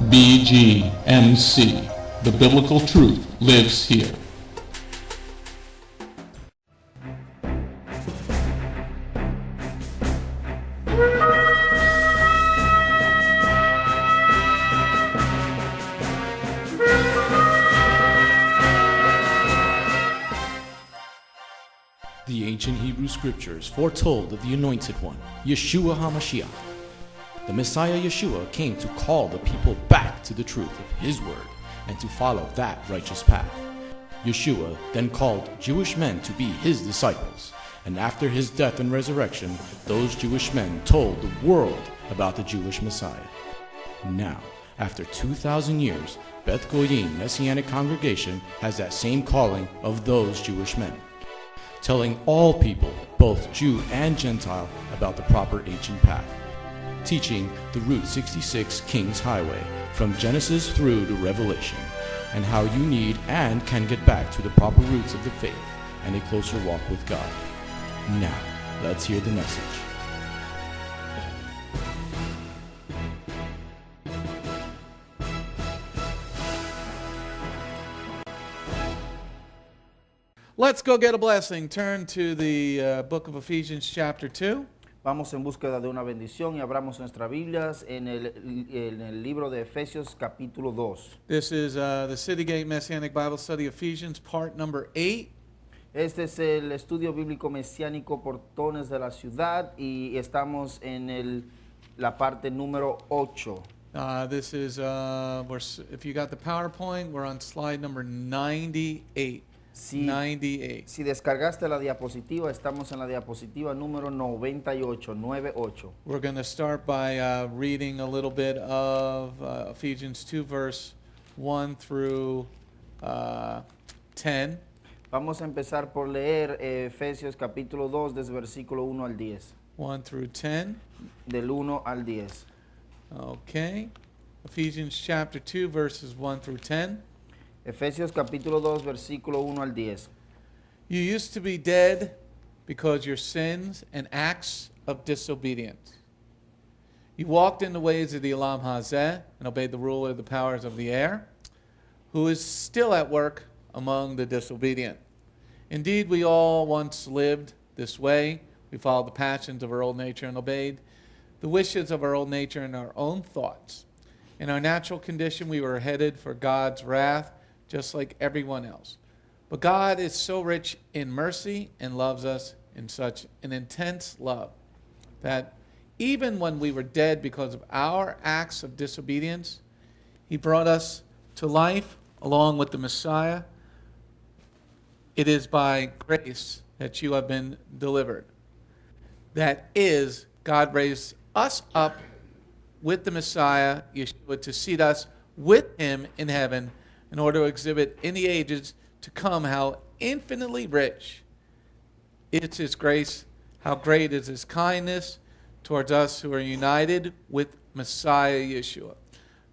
Bgmc. The biblical truth lives here. The ancient Hebrew scriptures foretold of the Anointed One, Yeshua HaMashiach. The Messiah Yeshua came to call the people back to the truth of His word and to follow that righteous path. Yeshua then called Jewish men to be His disciples, and after His death and resurrection, those Jewish men told the world about the Jewish Messiah. Now, after 2,000 years, Beth Goyim Messianic congregation has that same calling of those Jewish men, telling all people, both Jew and Gentile, about the proper ancient path, teaching the Route 66 King's Highway from Genesis through to Revelation, and how you need and can get back to the proper roots of the faith and a closer walk with God. Now, let's hear the message. Let's go get a blessing. Turn to the book of Ephesians chapter 2. Vamos en búsqueda de una bendición y abramos nuestras Biblias en el libro de Efesios capítulo 2. This is the City Gate Messianic Bible Study Ephesians part number 8. Este es el estudio bíblico mesiánico Portones de la Ciudad y estamos en la parte número 8. This is, if you got the PowerPoint, we're on slide number 98. 98. Si descargaste la diapositiva, estamos en la diapositiva número 98. We're going to start by reading a little bit of Ephesians 2, verse 1 through 10. Vamos a empezar por leer Efesios capítulo 2, desde versículo 1 al 10. 1 through 10. Del 1 al 10. Okay. Ephesians chapter 2, verses 1 through 10. Efesios capítulo 2, versículo 1 al 10. You used to be dead because your sins and acts of disobedience. You walked in the ways of the Olam Hazeh and obeyed the ruler of the powers of the air, who is still at work among the disobedient. Indeed, we all once lived this way. We followed the passions of our old nature and obeyed the wishes of our old nature and our own thoughts. In our natural condition, we were headed for God's wrath, just like everyone else. But God is so rich in mercy and loves us in such an intense love that even when we were dead because of our acts of disobedience, He brought us to life along with the Messiah. It is by grace that you have been delivered. That is, God raised us up with the Messiah, Yeshua, to seat us with Him in heaven, in order to exhibit in the ages to come how infinitely rich is His grace, how great is His kindness towards us who are united with Messiah Yeshua.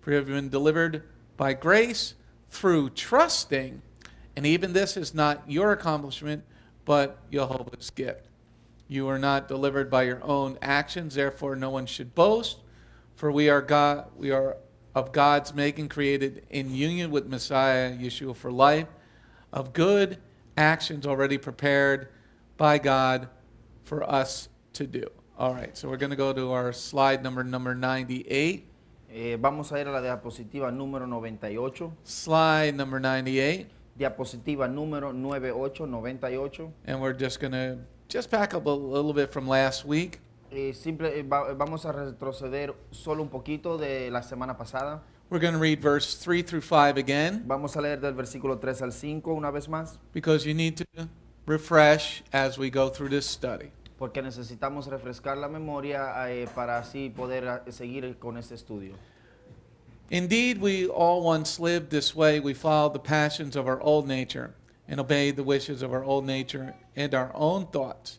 For you have been delivered by grace through trusting, and even this is not your accomplishment, but YEHOVAH'S gift. You are not delivered by your own actions, therefore no one should boast, for we are of God's making, created in union with Messiah Yeshua for life, of good actions already prepared by God for us to do. All right, so we're going to go to our slide number 98. Vamos a ir a la diapositiva número 98. Slide number 98. Diapositiva número 98. And we're just going to back up a little bit from last week. Vamos a retroceder solo un poquito de la semana pasada. We're going to read verse 3 through 5 again. Vamos a leer del versículo 3 al 5 una vez más. Because you need to refresh as we go through this study. Porque necesitamos refrescar la memoria para así poder seguir con este estudio. Indeed, we all once lived this way. We followed the passions of our old nature and obeyed the wishes of our old nature and our own thoughts.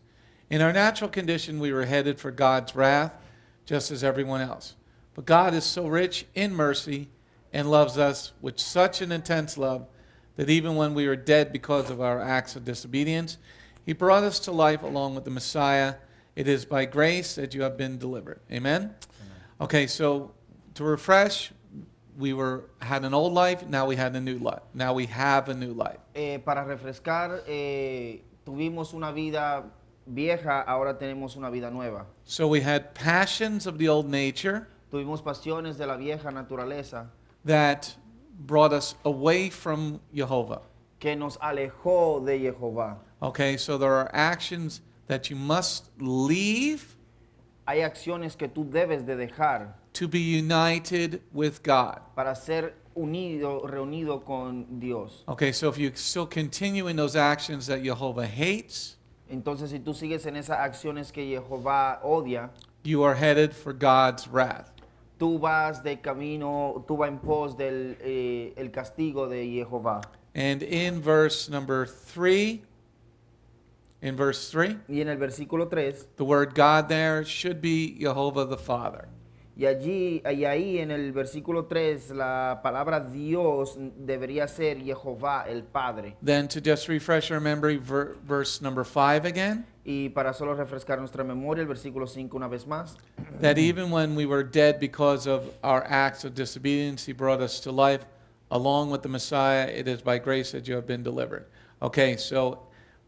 In our natural condition, we were headed for God's wrath, just as everyone else. But God is so rich in mercy and loves us with such an intense love that even when we were dead because of our acts of disobedience, He brought us to life along with the Messiah. It is by grace that you have been delivered. Amen? Okay, so to refresh, we had an old life, now we had a new life. Now we have a new life. Para refrescar, tuvimos una vida vieja, ahora tenemos una vida nueva. So we had passions of the old nature Tuvimos pasiones de la vieja naturaleza that brought us away from Jehovah. que nos alejó de Jehová. Okay, so there are actions that you must leave Hay acciones que tú debes de dejar to be united with God. para ser reunido con Dios. Okay, so if you still continue in those actions that Jehovah hates, Entonces, si tú sigues en esas acciones que Jehová odia, you are headed for God's wrath. tú vas de camino, tú vas en pos del el castigo de Jehová. And in verse number 3, in verse 3, Y en el versículo 3, the word God there should be Jehovah the Father. y ahí en el versículo 3, la palabra Dios debería ser Jehová el Padre. Then to just refresh our memory, verse number 5 again, Y para solo refrescar nuestra memoria, el versículo 5 una vez más, that even when we were dead because of our acts of disobedience, he brought us to life. Along with the Messiah, it is by grace that you have been delivered. Okay, so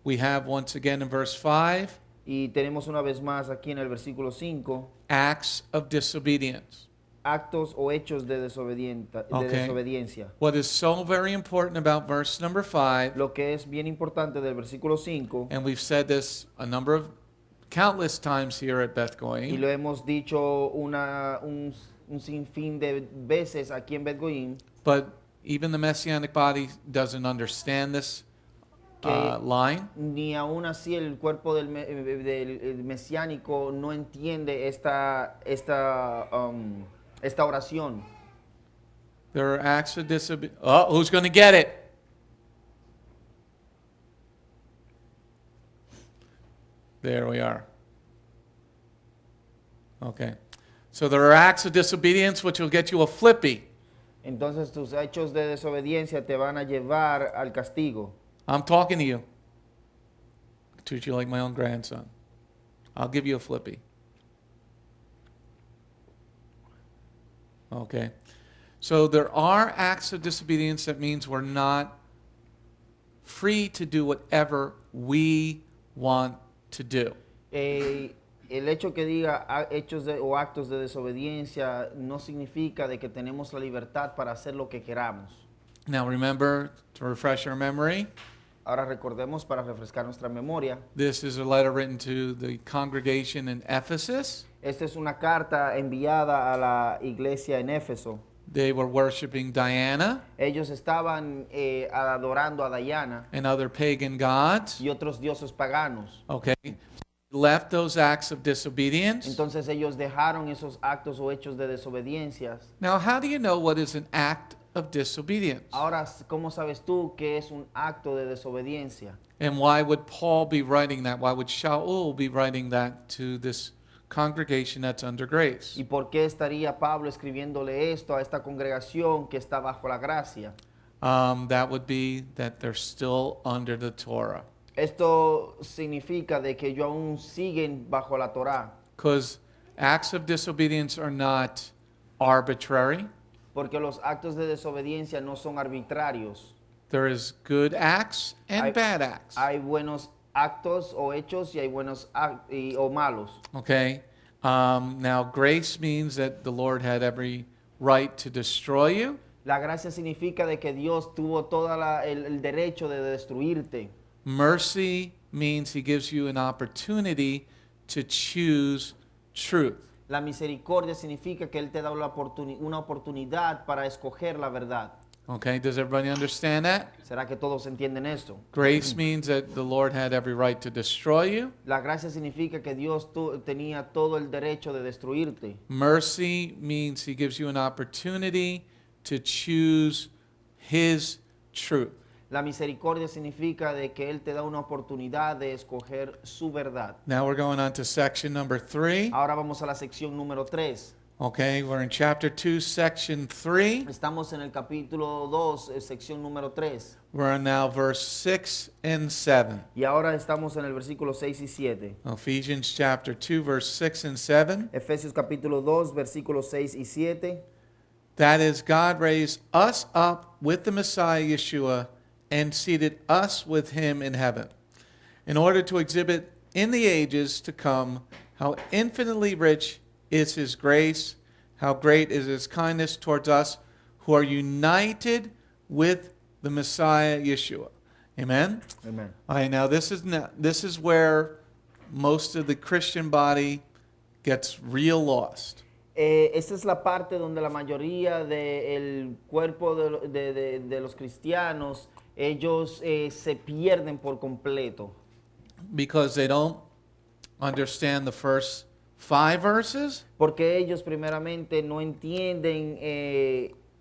we have once again in verse 5, y tenemos una vez más aquí en el versículo 5, acts of disobedience. actos o hechos de Okay. desobediencia. What is so very important about verse number 5, Lo que es bien importante del versículo 5, and we've said this a number of countless times here at Beth y Goyim, lo hemos dicho un sinfín de veces aquí en Bgmc, but even the Messianic body doesn't understand this line. ni aún así el cuerpo del mesiánico no entiende esta oración. There are acts of disobedience. Oh, who's going to get it? There we are. Okay. So there are acts of disobedience which will get you a flippy. Entonces tus hechos de desobediencia te van a llevar al castigo. I'm talking to you. I treat you like my own grandson. I'll give you a flippy. Okay. So there are acts of disobedience. That means we're not free to do whatever we want to do. El hecho que diga hechos o actos de desobediencia no significa de que tenemos la libertad para hacer lo que queramos. Now remember, to refresh our memory, Ahora recordemos para refrescar nuestra memoria. this is a letter written to the congregation in Ephesus. Esta es una carta enviada a la iglesia en Éfeso. They were worshiping Diana Ellos estaban adorando a Diana and other pagan gods. y otros dioses paganos. Okay. Left those acts of disobedience. Entonces ellos dejaron esos actos o hechos de desobediencias. Now, how do you know what is an act of disobedience? Ahora, ¿cómo sabes tú qué es un acto de desobediencia? And why would Paul be writing that? Why would Shaul be writing that to this congregation that's under grace? ¿Y por qué estaría Pablo escribiéndole esto a esta congregación que está bajo la gracia? That would be that they're still under the Torah. Esto significa de que ellos aún siguen bajo la Torá, Because acts of disobedience are not arbitrary. porque los actos de desobediencia no son arbitrarios. There is good acts and Hay- bad acts. Hay buenos actos o hechos y hay buenos o malos. Okay? Now, grace means that the Lord had every right to destroy you. La gracia significa de que Dios tuvo todo el derecho de destruirte. Mercy means he gives you an opportunity to choose truth. La misericordia significa que Él te da una oportunidad para escoger la verdad. Okay, does everybody understand that? ¿Será que todos entienden esto? Grace means that the Lord had every right to destroy you. La gracia significa que Dios tenía todo el derecho de destruirte. Mercy means he gives you an opportunity to choose his truth. La misericordia significa de que Él te da una oportunidad de escoger su verdad. Now we're going on to section number 3. Ahora vamos a la sección número 3. Okay, we're in chapter 2, section 3. Estamos en el capítulo 2, sección número 3. We're on now verse 6 and 7. Y ahora estamos en el versículo 6 y 7. Ephesians chapter 2, verse 6 and 7. Efesios capítulo 2, versículos 6 y 7. That is, God raised us up with the Messiah Yeshua and seated us with him in heaven, in order to exhibit in the ages to come how infinitely rich is his grace, how great is his kindness towards us who are united with the Messiah Yeshua. Amen? Amen. All right, now this is where most of the Christian body gets real lost. Esta es la parte donde la mayoría del cuerpo de los cristianos, ellos se pierden por completo. Because they don't understand the first 5 verses. Porque ellos primeramente no entienden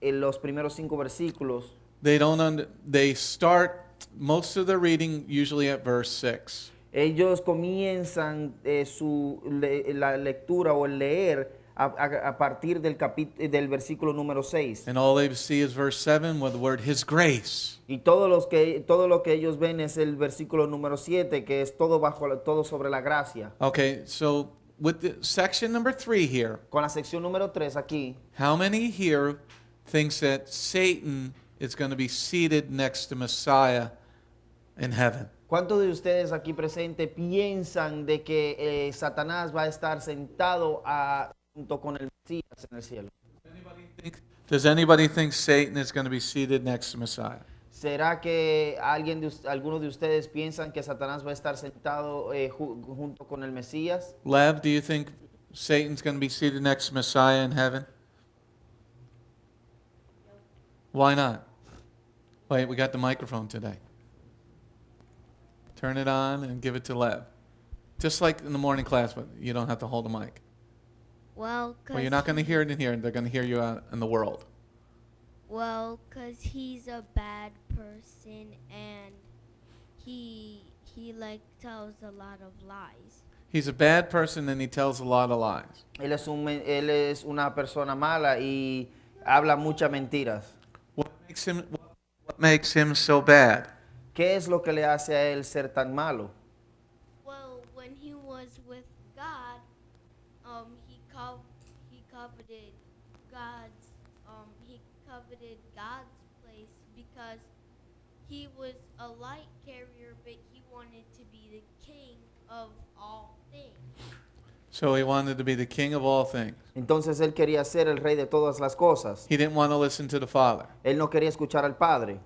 los primeros 5 versículos. They start most of their reading usually at verse 6. Ellos comienzan la lectura o el leer a partir del versículo número 6. And all they see is verse 7 with the word his grace. Y todo lo que ellos ven es el versículo número 7, que es todo sobre la gracia. Okay, so with the section number 3 here, Con la sección número 3 aquí, how many here thinks that Satan is going to be seated next to Messiah in heaven? ¿cuántos de ustedes aquí presentes piensan de que Satanás va a estar sentado junto con el Mesías en el cielo? Does anybody think Satan is going to be seated next to Messiah? ¿Será que algunos de ustedes piensan que Satanás va a estar sentado junto con el Mesías? Lev, do you think Satan's going to be seated next to Messiah in heaven? Why not? Wait, we got the microphone today. Turn it on and give it to Lev. Just like in the morning class, but you don't have to hold the mic. Well, You're not going to hear it in here, they're going to hear you out in the world. Well, 'cause he's a bad person and he tells a lot of lies. He's a bad person and he tells a lot of lies. Él es una persona mala y habla muchas mentiras. What makes him so bad? ¿Qué es lo que le hace a él ser tan malo? Well, when he was with God, he coveted God's place because he was a light carrier, but he wanted to be the king of all things. So he wanted to be the king of all things. Entonces él quería ser el rey de todas las cosas. He didn't want to listen to the Father. Él no quería escuchar al Padre.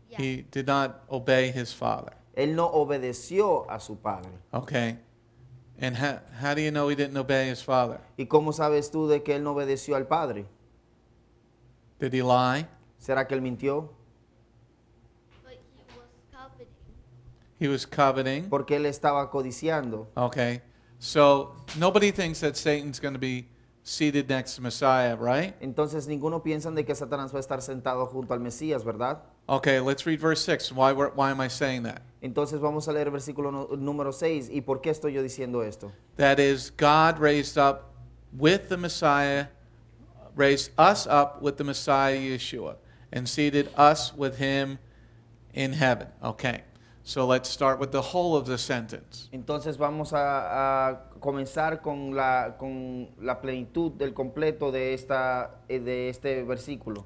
Yeah. He did not obey his Father. Él no obedeció a su Padre. Okay. And how do you know he didn't obey his Father? ¿Y cómo sabes tú de que él no obedeció al Padre? Did he lie? ¿Será que él mintió? But he was coveting. He was coveting. Porque él estaba codiciando. Okay. So nobody thinks that Satan's going to be seated next to Messiah, right? Entonces ninguno piensa de que Satanás va a estar sentado junto al Mesías, ¿verdad? Okay, let's read verse 6. Why am I saying that? Entonces vamos a leer el versículo número 6. ¿Y por qué estoy yo diciendo esto? That is, God raised us up with the Messiah Yeshua and seated us with him in heaven. Okay, so let's start with the whole of the sentence. Entonces vamos a comenzar con la plenitud del completo de este versículo.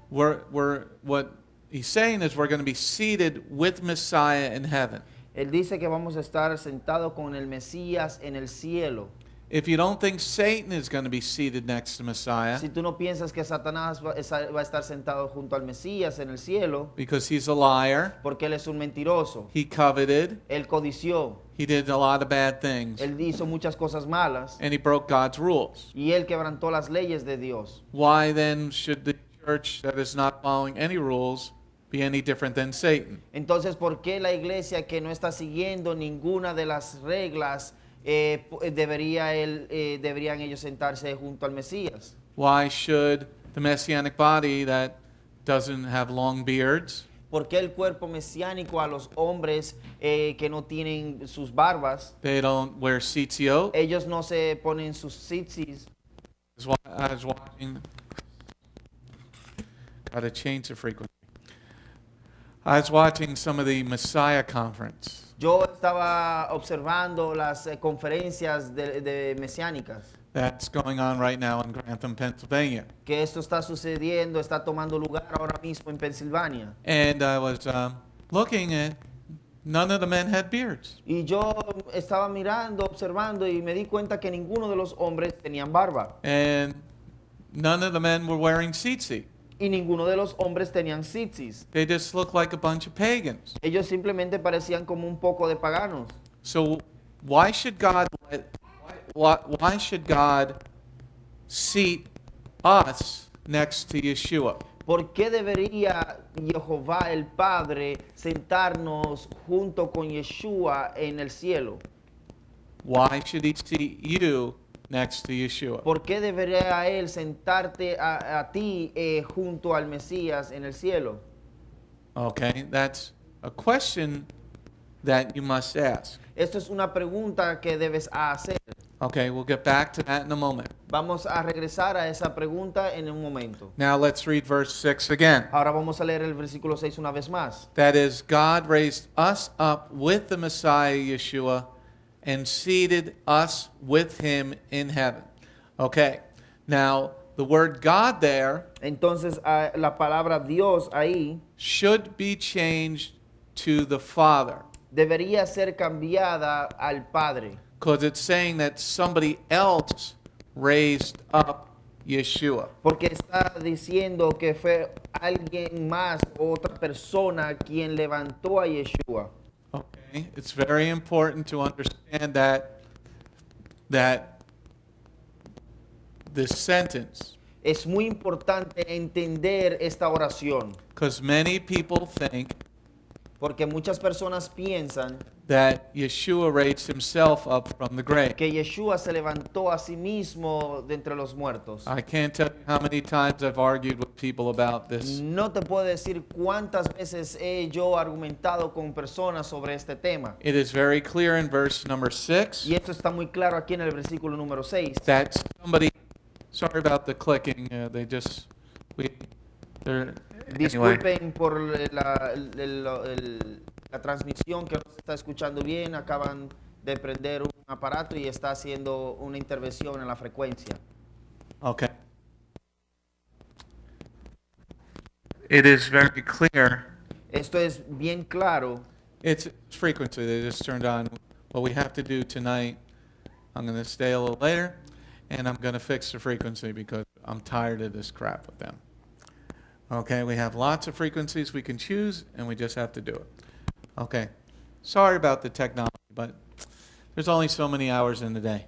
What he's saying is we're going to be seated with Messiah in heaven. Él dice que vamos a estar sentados con el Mesías en el cielo. If you don't think Satan is going to be seated next to Messiah, Si tú no piensas que Satanás va a estar sentado junto al Mesías en el cielo, because he's a liar, porque él es un mentiroso, he coveted, él codició, he did a lot of bad things, él hizo muchas cosas malas and he broke God's rules. y él quebrantó las leyes de Dios. Why then should the church that is not following any rules be any different than Satan? Entonces, ¿por qué la iglesia que no está siguiendo ninguna de las reglas deberían ellos sentarse junto al Mesías? Why should the Messianic body that doesn't have long beards, ¿Por qué el cuerpo mesiánico a los hombres que no tienen sus barbas, they don't wear tzitzit? ellos no se ponen sus tzitzis? I was watching, gotta change the frequency. I was watching some of the Messiah conference. Yo estaba observando las conferencias de mesiánicas. that's going on right now in Grantham, Pennsylvania. Que esto está sucediendo, está tomando lugar ahora mismo en Pensilvania. And I was looking at, none of the men had beards. Y yo estaba mirando, observando y me di cuenta que ninguno de los hombres tenían barba. And none of the men were wearing tzitzit. Y ninguno de los hombres tenían tzitzis. They just looked like a bunch of pagans. Ellos simplemente parecían como un poco de paganos. So why should God why should God seat us next to Yeshua? ¿Por qué debería Jehová el Padre sentarnos junto con Yeshua en el cielo? Why should he seat you next to Yeshua? ¿Por qué debería Él sentarte a ti junto al Mesías en el cielo? Okay, that's a question that you must ask. Esto es una pregunta que debes hacer. Okay, we'll get back to that in a moment. Vamos a regresar a esa pregunta en un momento. Now let's read verse 6 again. Ahora vamos a leer el versículo 6 una vez más. That is, God raised us up with the Messiah Yeshua and seated us with him in heaven. Okay, now the word God there Entonces la palabra Dios ahí should be changed to the Father, debería ser cambiada al Padre. because it's saying that somebody else raised up Yeshua. Porque está diciendo que fue alguien más, otra persona, quien levantó a Yeshua. Okay, it's very important to understand that this sentence, Es muy importante entender esta oración, because many people think porque muchas personas piensan that Yeshua raised himself up from the grave. que Yeshua se levantó a sí mismo de entre los muertos. I can't tell you how many times I've argued with people about this. No te puedo decir cuántas veces he yo argumentado con personas sobre este tema. It is very clear in verse number 6 Y esto está muy claro aquí en el versículo número 6. that somebody, sorry about the clicking, they're, anyway. Disculpen por la transmisión que no se está escuchando bien. Acaban de prender un aparato y está haciendo una intervención en la frecuencia. Okay. It is very clear. Esto es bien claro. It's frequency. They just turned on. What we have to do tonight, I'm going to stay a little later, and I'm going to fix the frequency because I'm tired of this crap with them. Okay, we have lots of frequencies we can choose, and we just have to do it. Okay, sorry about the technology, but there's only so many hours in the day.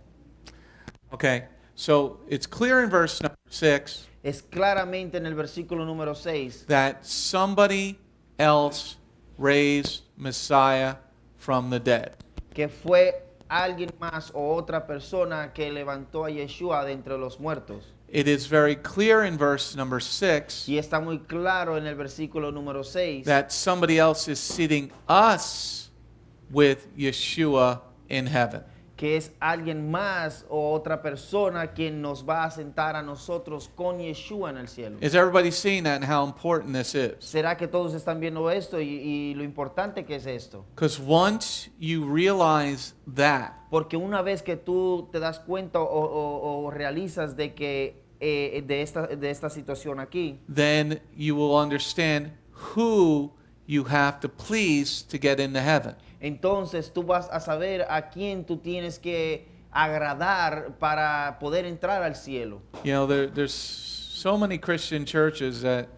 Okay, so it's clear in verse number 6 Es claramente en el versículo número 6 that somebody else raised Messiah from the dead. que fue alguien más o otra persona que levantó a Yeshua de entre los muertos. It is very clear in verse number 6 Y está muy claro en el versículo número 6 that somebody else is seating us with Yeshua in heaven. que es alguien más o otra persona quien nos va a sentar a nosotros con Yeshua en el cielo. Is everybody seeing that and how important this is? ¿Será que todos están viendo esto y lo importante que es esto? Because once you realize that, Porque una vez que tú te das cuenta o realizas de que de esta situación aquí, then you will understand who you have to please to get into heaven. entonces tú vas a saber a quién tú tienes que agradar para poder entrar al cielo. You know, there's so many Christian churches that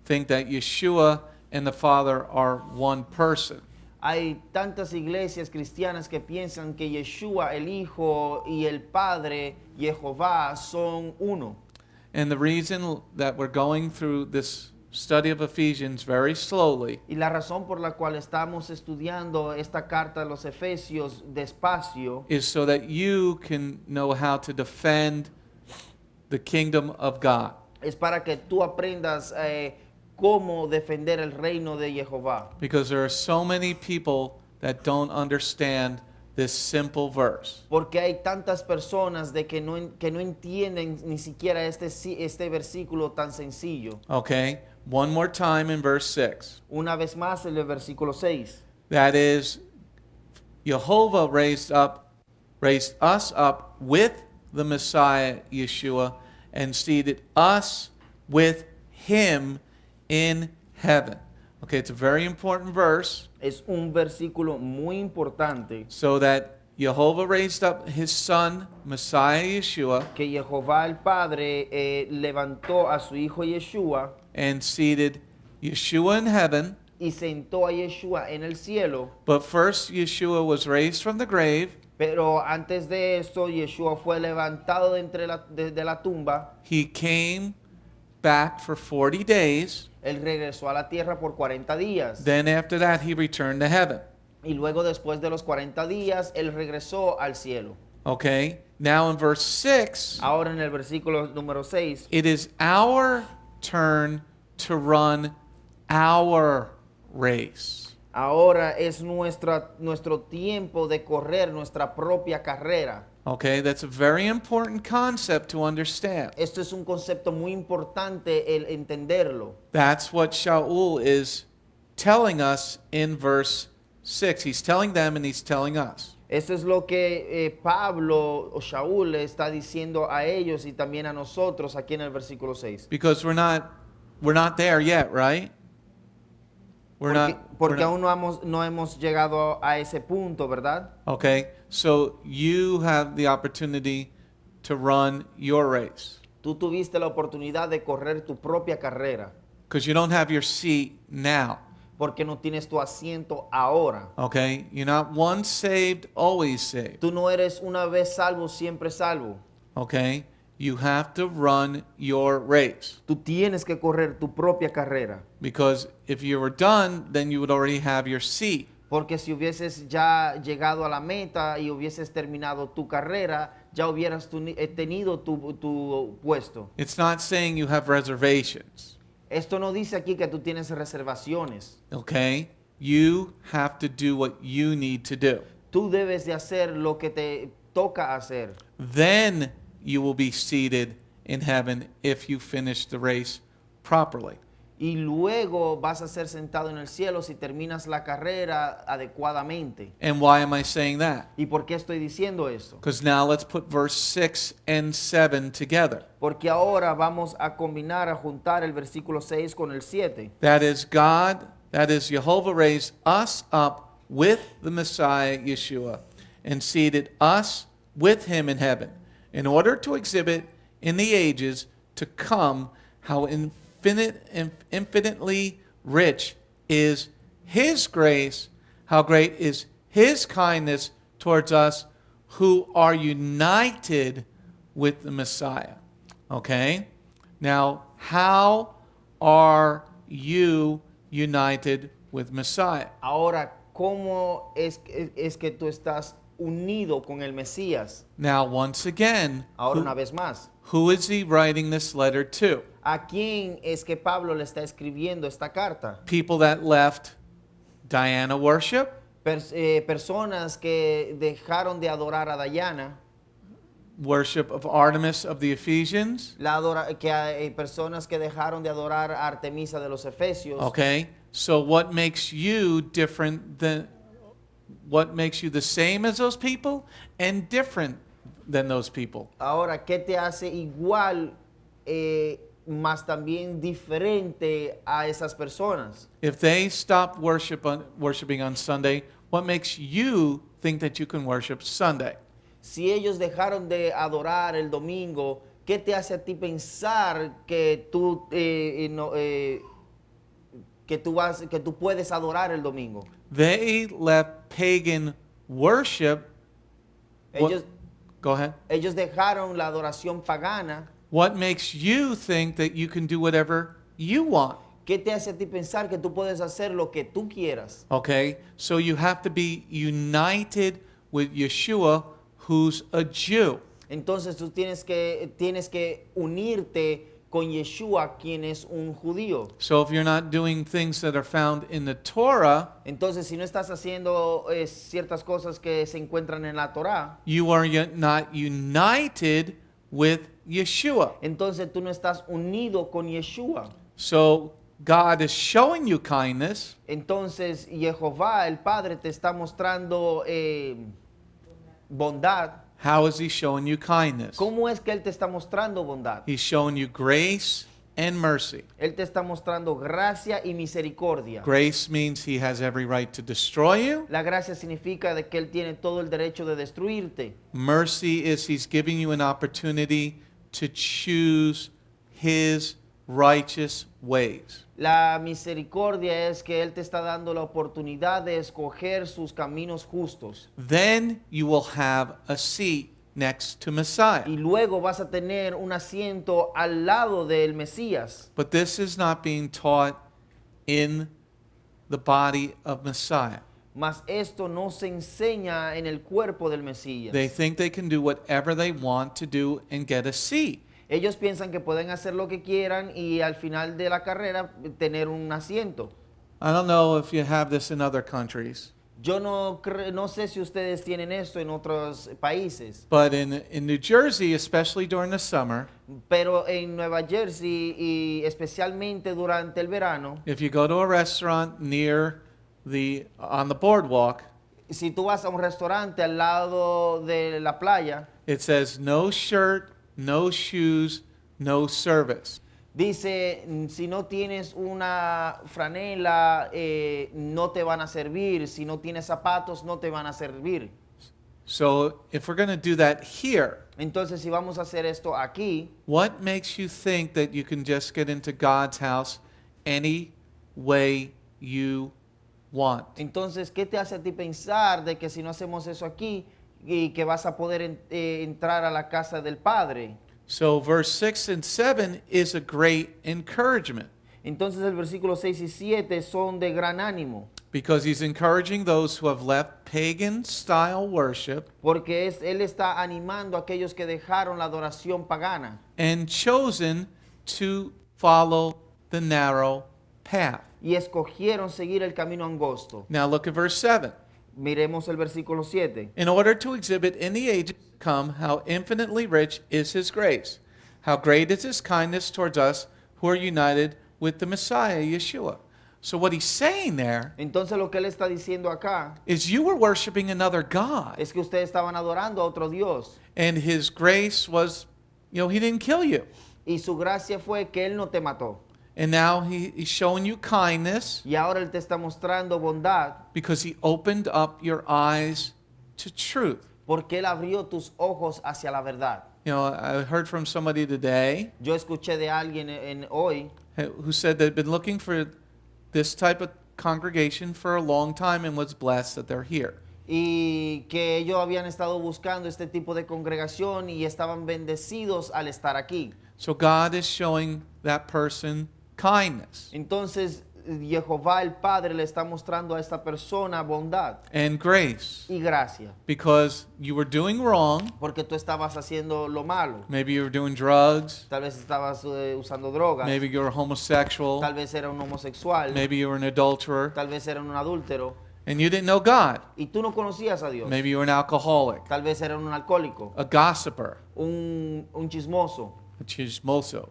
think that Yeshua and the Father are one person. Hay tantas iglesias cristianas que piensan que Yeshua, el Hijo y el Padre, Jehová, son uno. And the reason that we're going through this study of Ephesians very slowly Y la razón por la cual estamos estudiando esta carta de los Efesios despacio is so that you can know how to defend the kingdom of God. es para que tú aprendas cómo defender el reino de Jehová. Because there are so many people that don't understand this simple verse. Porque hay tantas personas de que no entienden ni siquiera este versículo tan sencillo. Okay? One more time in verse 6. Una vez más en el versículo 6. That is, Jehovah raised us up with the Messiah Yeshua and seated us with him in heaven. Okay, it's a very important verse. Es un versículo muy importante So that Jehovah raised up his son, Messiah Yeshua, que Jehová el Padre levantó a su hijo Yeshua and seated Yeshua in heaven. y sentó a Yeshua en el cielo. But first, Yeshua was raised from the grave. Pero antes de eso, Yeshua fue levantado de la tumba. He came back for 40 days. Él regresó a la tierra por 40 días. Then after that, he returned to heaven. Y luego, después de los 40 días, él regresó al cielo. Okay, now in verse 6, Ahora en el versículo número 6, it is our turn to run our race. ahora es nuestro tiempo de correr nuestra propia carrera. Okay, that's a very important concept to understand. Esto es un concepto muy importante el entenderlo. That's what Shaul is telling us in verse 6. He's telling them and he's telling us. Esto es lo que Pablo o Shaul le está diciendo a ellos y también a nosotros aquí en el versículo 6. Because we're not there yet, right? Porque aún no hemos llegado a ese punto, ¿verdad? Okay, so you have the opportunity to run your race. Tú tuviste la oportunidad de correr tu propia carrera Because you don't have your seat now. porque no tienes tu asiento ahora. Okay, you're not once saved, always saved. Tú no eres una vez salvo, siempre salvo. Okay, you have to run your race. Tú tienes que correr tu propia carrera. Because if you were done, then you would already have your seat. Porque si hubieses ya llegado a la meta y hubieses terminado tu carrera, ya hubieras tenido tu puesto. It's not saying you have reservations. Esto no dice aquí que tú tienes reservaciones. Okay, you have to do what you need to do. Tú debes de hacer lo que te toca hacer. Then you will be seated in heaven if you finish the race properly. Y luego vas a ser sentado en el cielo si terminas la carrera adecuadamente. And why am I saying that? ¿Y por qué estoy diciendo esto? Because now let's put verse 6 and 7 together. Porque ahora vamos a combinar, a juntar el versículo 6 con el 7. That is Jehovah raised us up with the Messiah Yeshua and seated us with him in heaven in order to exhibit in the ages to come how infinitely rich is his grace, how great is his kindness towards us who are united with the Messiah. Okay? Now, how are you united with Messiah? Ahora, ¿cómo es que tú estás unido con el Mesías? Now, once again, Ahora una vez más. who is he writing this letter to? ¿A quién es que Pablo le está escribiendo esta carta? People that left Diana worship, Personas que dejaron de adorar a Diana, worship of Artemis of the Ephesians. personas que dejaron de adorar a Artemisa de los Efesios. Okay, so what makes you the same as those people and different than those people? Ahora, ¿qué te hace igual, más también diferente a esas personas? If they stopped worshiping on Sunday, what makes you think that you can worship Sunday? Si ellos dejaron de adorar el domingo, ¿qué te hace a ti pensar que tú puedes adorar el domingo? They left pagan worship. Go ahead. Ellos dejaron la adoración pagana. What makes you think that you can do whatever you want? ¿Qué te hace a ti pensar que tú puedes hacer lo que tú quieras? Okay, so you have to be united with Yeshua, who's a Jew. Entonces tú tienes que unirte con Yeshua, quien es un judío. So if you're not doing things that are found in the Torah, Entonces, si no estás haciendo ciertas cosas que se encuentran en la Torá, you are not united with Yeshua. entonces tú no estás unido con Yeshua. So God is showing you kindness, Entonces, Jehová, el Padre, te está mostrando bondad, How is he showing you kindness? ¿Cómo es que Él te está mostrando bondad? He's showing you grace and mercy. Él te está mostrando gracia y misericordia. Grace means he has every right to destroy you. La gracia significa de que Él tiene todo el derecho de destruirte. Mercy is he's giving you an opportunity to choose his righteous ways. La misericordia es que Él te está dando la oportunidad de escoger sus caminos justos. Then you will have a seat next to Messiah. Y luego vas a tener un asiento al lado del Mesías. But this is not being taught in the body of Messiah. Mas esto no se enseña en el cuerpo del Mesías. They think they can do whatever they want to do and get a seat. Ellos piensan que pueden hacer lo que quieran y al final de la carrera tener un asiento. I don't know if you have this in other countries, Yo no sé si ustedes tienen esto en otros países, but in New Jersey, especially during the summer, pero en Nueva Jersey y especialmente durante el verano, if you go to a restaurant on the boardwalk, si tú vas a un restaurante al lado de la playa, it says no shirt, no shoes, no service. dice, si no tienes una franela, no te van a servir. Si no tienes zapatos, no te van a servir. So if we're going to do that here, Entonces, si vamos a hacer esto aquí, what makes you think that you can just get into God's house any way you want? entonces, ¿qué te hace a ti pensar de que si no hacemos eso aquí y que vas a poder entrar a la casa del Padre? So verse 6 and 7 is a great encouragement Entonces el versículo 6 y 7 son de gran ánimo, because he's encouraging those who have left pagan style worship porque Él está animando a aquellos que dejaron la adoración pagana and chosen to follow the narrow path. y escogieron seguir el camino angosto. Now look at verse 7. Miremos el versículo 7. In order to exhibit in the ages to come how infinitely rich is his grace, how great is his kindness towards us who are united with the Messiah Yeshua. So what he's saying there Entonces lo que Él está diciendo acá is you were worshiping another God, es que ustedes estaban adorando a otro Dios and his grace was, he didn't kill you. y su gracia fue que Él no te mató. And now he's showing you kindness Y ahora Él te está mostrando bondad because he opened up your eyes to truth. porque Él abrió tus ojos hacia la verdad. I heard from somebody today Yo escuché de alguien hoy who said they'd been looking for this type of congregation for a long time and was blessed that they're here. y que ellos habían estado buscando este tipo de congregación y estaban bendecidos al estar aquí. So God is showing that person kindness Entonces Jehová el Padre le está mostrando a esta persona bondad and grace y gracia, because you were doing wrong. porque tú estabas haciendo lo malo. Maybe you were doing drugs. Tal vez estabas usando drogas, Maybe you were homosexual. tal vez era un homosexual, Maybe you were an adulterer tal vez era un adúltero and you didn't know God. y tú no conocías a Dios. Maybe you were an alcoholic, Tal vez era un alcohólico, a gossiper, un chismoso. a chismoso.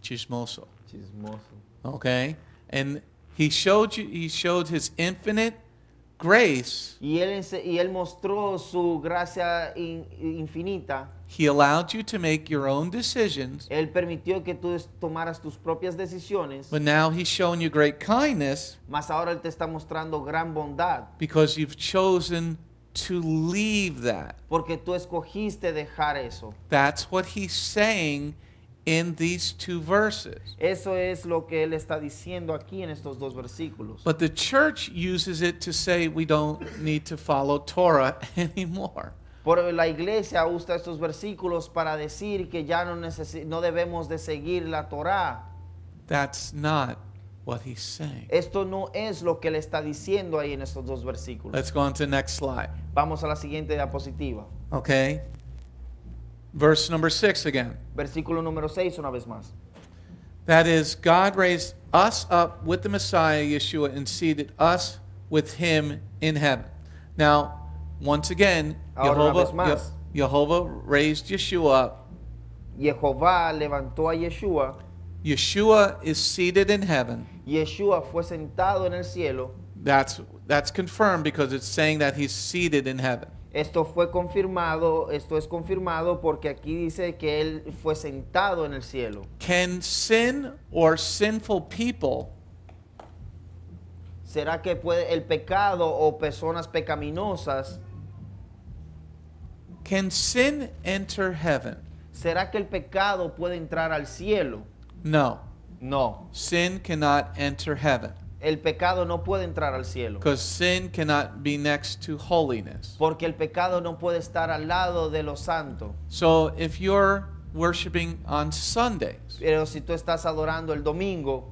Chismoso. Chismoso. Okay? And he showed his infinite grace. Y él mostró su gracia infinita. He allowed you to make your own decisions, Él permitió que tú tomaras tus propias decisiones, but now he's showing you great kindness mas ahora Él te está mostrando gran bondad, because you've chosen to leave that. porque tú escogiste dejar eso. That's what he's saying in these two verses. Eso es lo que Él está diciendo aquí en estos dos versículos. But the church uses it to say we don't need to follow Torah anymore. Pero la iglesia usa estos versículos para decir que ya no debemos de seguir la Torá. That's not what he's saying. Esto no es lo que Él está diciendo ahí en estos dos versículos. Let's go on to the next slide. Vamos a la siguiente diapositiva. Okay? Verse number 6 again. Versículo número 6 una vez más. That is, God raised us up with the Messiah Yeshua and seated us with him in heaven. Now, once again, Ahora una vez más. Jehovah raised Yeshua up. Jehová levantó a Yeshua. Yeshua is seated in heaven. Yeshua fue sentado en el cielo. That's confirmed because it's saying that he's seated in heaven. Esto es confirmado porque aquí dice que él fue sentado en el cielo. Can sin or sinful people ¿Será que puede el pecado o personas pecaminosas, can sin enter heaven? será que el pecado puede entrar al cielo? No. No, Sin cannot enter heaven el pecado no puede entrar al cielo. because sin cannot be next to holiness. Porque el pecado no puede estar al lado de lo santo. So if you're worshiping on Sundays Pero si tú estás adorando el domingo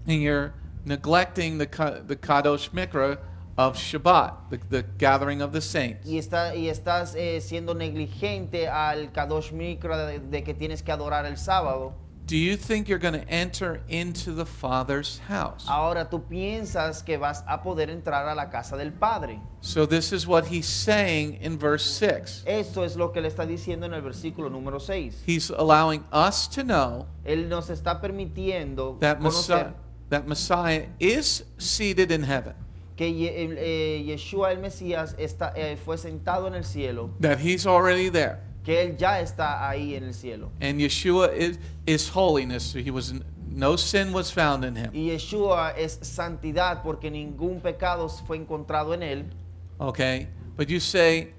and you're neglecting the Kadosh Mikra of Shabbat, the gathering of the saints, y estás siendo negligente al Kadosh Mikra de que tienes que adorar el sábado, do you think you're going to enter into the Father's house? ahora tú piensas que vas a poder entrar a la casa del Padre. So this is what he's saying in verse 6. Esto es lo que le está diciendo en el versículo número 6. He's allowing us to know Él nos está permitiendo that conocer Messiah is seated in heaven, que Yeshua el Mesías fue sentado en el cielo, that he's already there. que Él ya está ahí en el cielo. And Yeshua is holiness. So no sin was found in him. Y Yeshua es santidad porque ningún pecado fue encontrado en Él. Okay? But you say,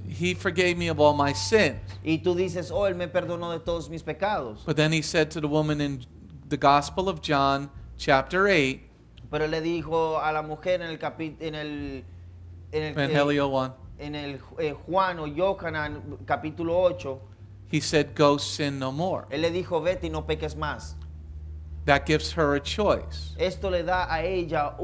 he forgave me of all my sins. Y tú dices, oh, Él me perdonó de todos mis pecados. But then he said to the woman in the Gospel of John, chapter 8, Pero le dijo a la mujer en el Evangelio 1, Juan o Yohanan capítulo 8, he said, go sin no more. Él le dijo, vete y no peques más. That gives her a choice. Esto le da a ella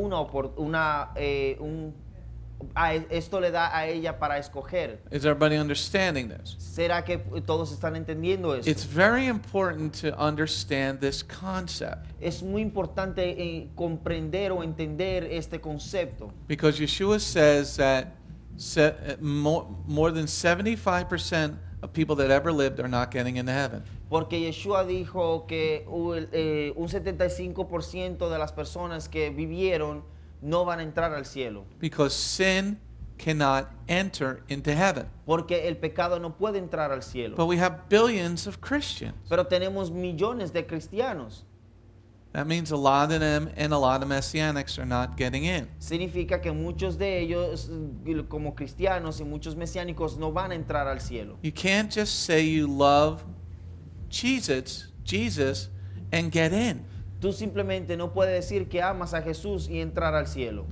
esto le da a ella para escoger. Is everybody understanding this? ¿Será que todos están entendiendo esto? It's very important to understand this concept Es muy importante comprender o entender este concepto. because Yeshua says that more than 75% of people that ever lived are not getting into heaven. Porque Yeshua dijo que un 75% de las personas que vivieron no van a entrar al cielo. Because sin cannot enter into heaven. Porque el pecado no puede entrar al cielo. But we have billions of Christians. Pero tenemos millones de cristianos. That means a lot of them and a lot of Messianics are not getting in. Significa que muchos de ellos, como cristianos y muchos mesiánicos, no van a entrar al cielo. You can't just say you love Jesus, and get in. Tú simplemente no puedes decir que amas a Jesús y entrar al cielo.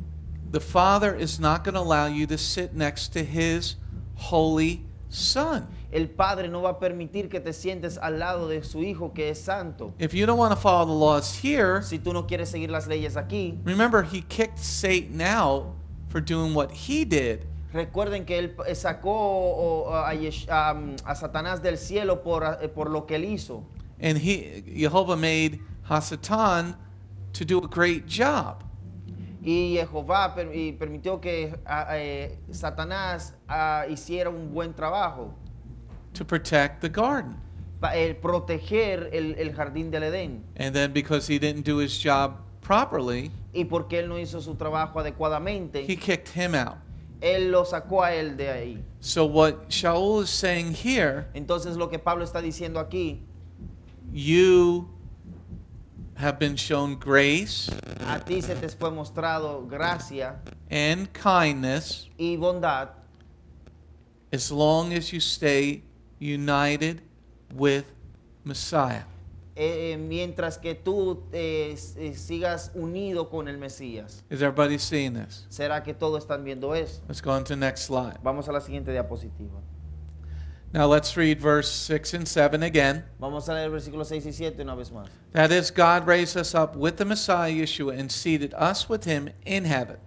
The Father is not going to allow you to sit next to His holy Son. El Padre no va a permitir que te sientes al lado de su Hijo que es santo. If you don't want to follow the laws here, Si tú no quieres seguir las leyes aquí, remember He kicked Satan out for doing what he did. recuerden que Él sacó a Satanás del cielo por lo que Él hizo. And Jehovah made Hasatan to do a great job. Y Jehová permitió que Satanás hiciera un buen trabajo. To protect the garden. Proteger el jardín del Edén. And then because he didn't do his job properly, Y porque él no hizo su trabajo adecuadamente, he kicked him out. él lo sacó a él de ahí. So what Shaul is saying here, Entonces lo que Pablo está diciendo aquí, you have been shown grace a ti se te fue mostrado gracia and kindness y bondad as long as you stay united with Messiah. mientras que tú sigas unido con el Mesías. Is everybody seeing this? ¿Será que todos están viendo eso? Let's go on to the next slide. Vamos a la siguiente diapositiva. Now let's read verse 6 and 7 again. Vamos a leer versículos 6 y 7 una vez más. That is, God raised us up with the Messiah Yeshua and seated us with him in heaven,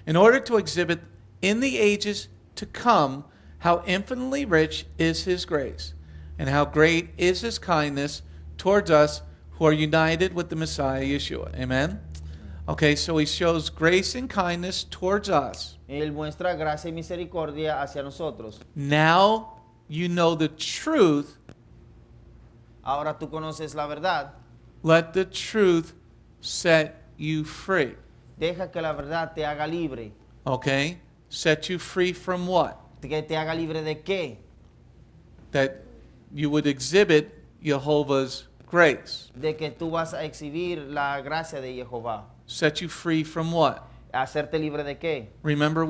in order to exhibit in the ages to come how infinitely rich is his grace, and how great is his kindness towards us who are united with the Messiah Yeshua. Amen? Okay, so he shows grace and kindness towards us. Él muestra gracia y misericordia hacia nosotros. Now you know the truth. Ahora tú conoces la verdad. Let the truth set you free. Deja que la verdad te haga libre. Okay? Set you free from what? ¿Que te haga libre de qué? That you would exhibit YEHOVAH'S grace. De que tú vas a exhibir la gracia de Jehová. Set you free from what? ¿Hacerte libre de qué? Remember,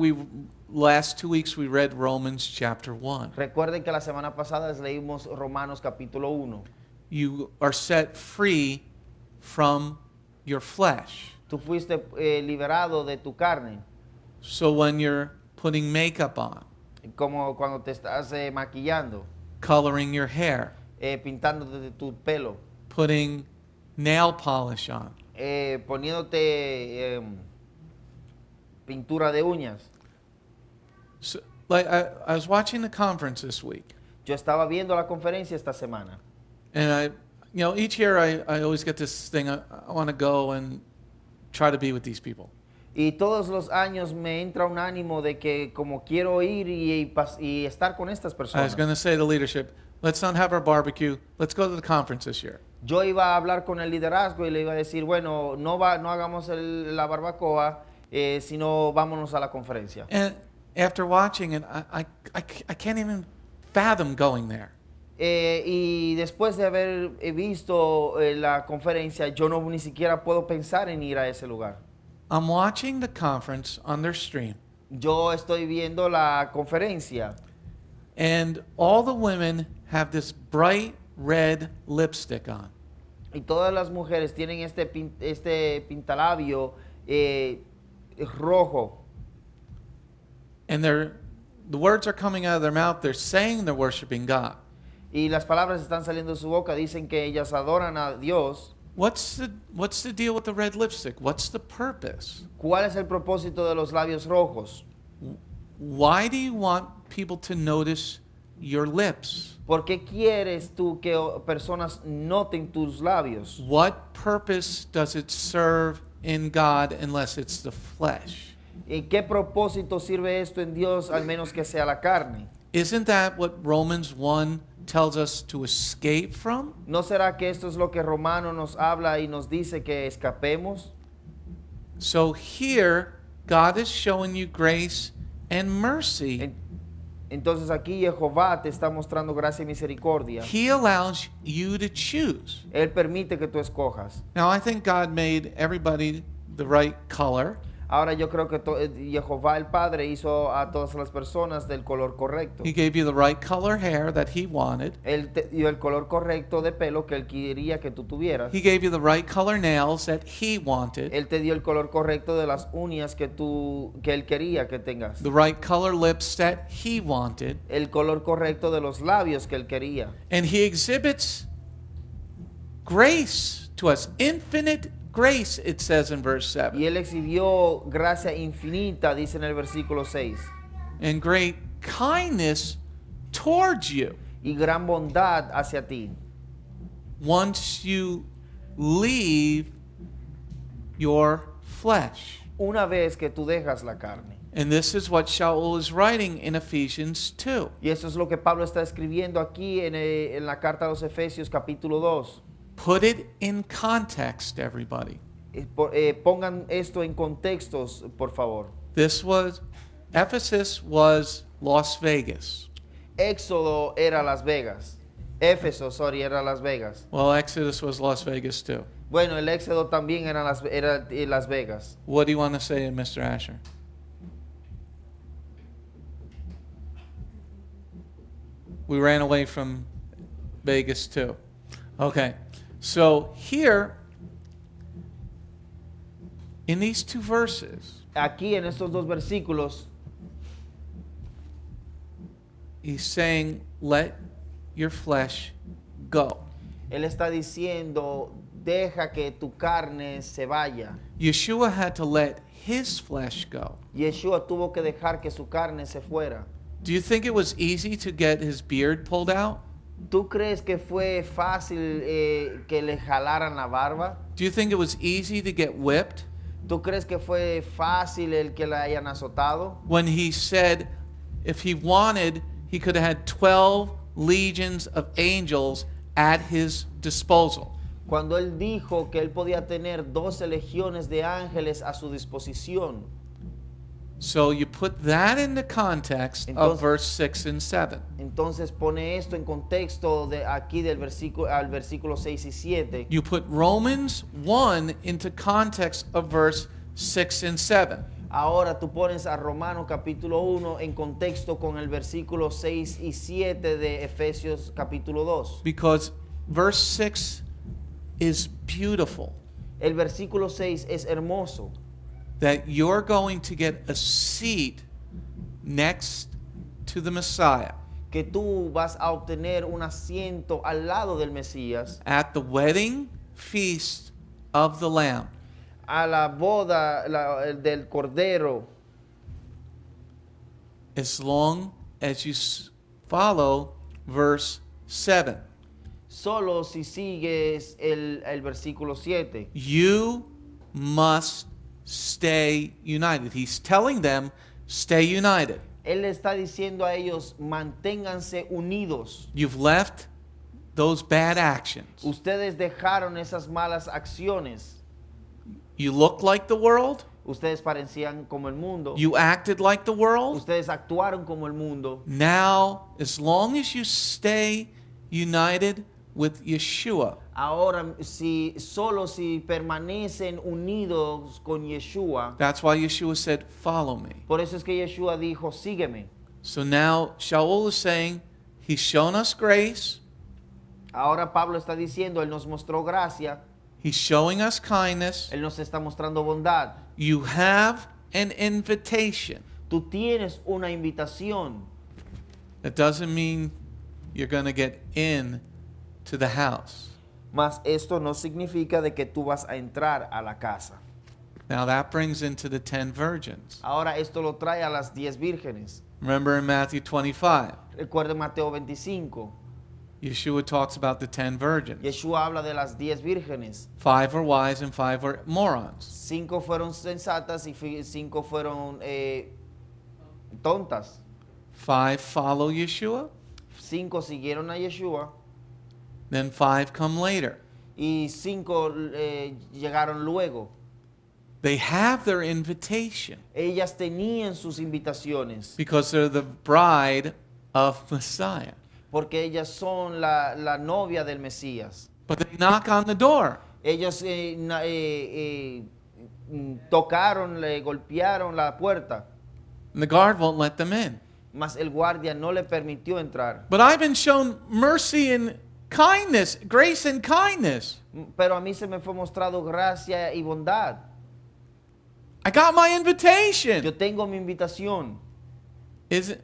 last 2 weeks we read Romans chapter 1. Recuerden que la semana pasada les leímos Romanos capítulo 1. You are set free from your flesh. Tú fuiste liberado de tu carne, So when you're putting makeup on, como cuando te estás maquillando, coloring your hair, pintándote tu pelo, putting nail polish on, poniéndote pintura de uñas. so, like I was watching the conference this week, Yo estaba viendo la conferencia esta semana and each year I always get this thing, I want to go and try to be with these people. y todos los años me entra un ánimo de que como quiero ir y estar con estas I was personas. going to say to leadership, let's not have our barbecue, let's go to the conference this year. Yo iba a hablar con el liderazgo y le iba a decir, bueno, no hagamos la barbacoa, sino vámonos a la conferencia. And after watching it, I can't even fathom going there. Y después de haber visto la conferencia, yo no ni siquiera puedo pensar en ir a ese lugar. I'm watching the conference on their stream, Yo estoy viendo la conferencia and all the women have this bright red lipstick on. y todas las mujeres tienen este pintalabio rojo. And the words are coming out of their mouth, they're saying they're worshiping God. Y las palabras están saliendo de su boca, dicen que ellas adoran a Dios. What's the deal with the red lipstick? What's the purpose? ¿Cuál es el propósito de los labios rojos? Why do you want people to notice your lips? ¿Por qué quieres tú que personas noten tus labios? What purpose does it serve in God unless it's the flesh? ¿En qué propósito sirve esto en Dios, al menos que sea la carne? Isn't that what Romans 1 tells us to escape from? ¿No será que esto es lo que Romano nos habla y nos dice que escapemos? So here, God is showing you grace and mercy. Entonces aquí Jehová te está mostrando gracia y misericordia. He allows you to choose. Él permite que tú escojas. Now, I think God made everybody the right color. Ahora yo creo que Jehová el Padre hizo a todas las personas del color correcto. He gave you the right color hair that He wanted. Él te dio el color correcto de pelo que Él quería que tú tuvieras. He gave you the right color nails that He wanted. Él te dio el color correcto de las uñas que Él quería que tengas. The right color lips that He wanted. El color correcto de los labios que Él quería. And He exhibits grace to us, infinite grace, it says in verse 7. Y Él exhibió gracia infinita, dice en el versículo 6. And great kindness towards you. Y gran bondad hacia ti. Once you leave your flesh. Una vez que tú dejas la carne. And this is what Shaul is writing in Ephesians 2. Y eso es lo que Pablo está escribiendo aquí en la carta a los Efesios capítulo 2. Put it in context, everybody. Pongan esto en contextos, por favor. Ephesus was Las Vegas. Éxodo era Las Vegas. Éfeso, era Las Vegas. Well, Exodus was Las Vegas too. Bueno, el Éxodo también era Las Vegas. What do you want to say, Mr. Asher? We ran away from Vegas too. Okay. So here, in these two verses, Aquí en estos dos versículos, he's saying, let your flesh go. Él está diciendo, deja que tu carne se vaya. Yeshua had to let his flesh go. Yeshua tuvo que dejar que su carne se fuera. Do you think it was easy to get his beard pulled out? ¿Tú crees que fue fácil que le jalaran la barba? Do you think it was easy to get whipped? ¿Tú crees que fue fácil el que la hayan azotado? When he said if he wanted, he could have had 12 legions of angels at his disposal. Cuando él dijo que él podía tener 12 legiones de ángeles a su disposición. So you put that in the context of Entonces- verse 6 and 7. Entonces pone esto en contexto de aquí del versículo al versículo 6 y 7. You put Romans 1 into context of verse 6 and 7. Ahora tú pones a Romanos capítulo 1 en contexto con el versículo 6 y 7 de Efesios capítulo 2. Because verse 6 is beautiful. El versículo 6 es hermoso. That you're going to get a seat next to the Messiah Que tú vas a obtener un asiento al lado del Mesías at the wedding feast of the Lamb. a la boda del Cordero, As long as you follow verse 7. solo si sigues el versículo 7. You must stay united. He's telling them, stay united. Él le está diciendo a ellos, manténganse unidos. You've left those bad actions. Ustedes dejaron esas malas acciones. You looked like the world. Ustedes parecían como el mundo. You acted like the world. Ustedes actuaron como el mundo. Now, as long as you stay united with Yeshua, Ahora, si permanecen unidos con Yeshua, that's why Yeshua said, follow me. por eso es que Yeshua dijo, sígueme. So now Shaul is saying, he's shown us grace, Ahora Pablo está diciendo, él nos mostró gracia, he's showing us kindness. él nos está mostrando bondad. You have an invitation. Tú tienes una invitación. That doesn't mean you're going to get in to the house. Mas esto no significa de que tú vas a entrar a la casa. Now that brings into the 10 virgins. Ahora esto lo trae a las 10 vírgenes. Remember in Matthew 25, Recuerden Mateo 25. Yeshua talks about the 10 virgins. Yeshua habla de las 10 vírgenes. 5 were wise and 5 were morons. 5 fueron sensatas y 5 fueron tontas. 5 follow Yeshua, 5 siguieron a Yeshua then 5 come later. y 5 llegaron luego. They have their invitation Ellas tenían sus invitaciones because they're the bride of Messiah. porque ellas son la novia del Mesías. But they knock on the door. Ellos tocaron, le golpearon la puerta, And the guard won't let them in. mas el guardia no le permitió entrar. But I've been shown mercy and kindness, grace and kindness. Pero a mí se me fue mostrado gracia y bondad. I got my invitation. Yo tengo mi invitación. Is it?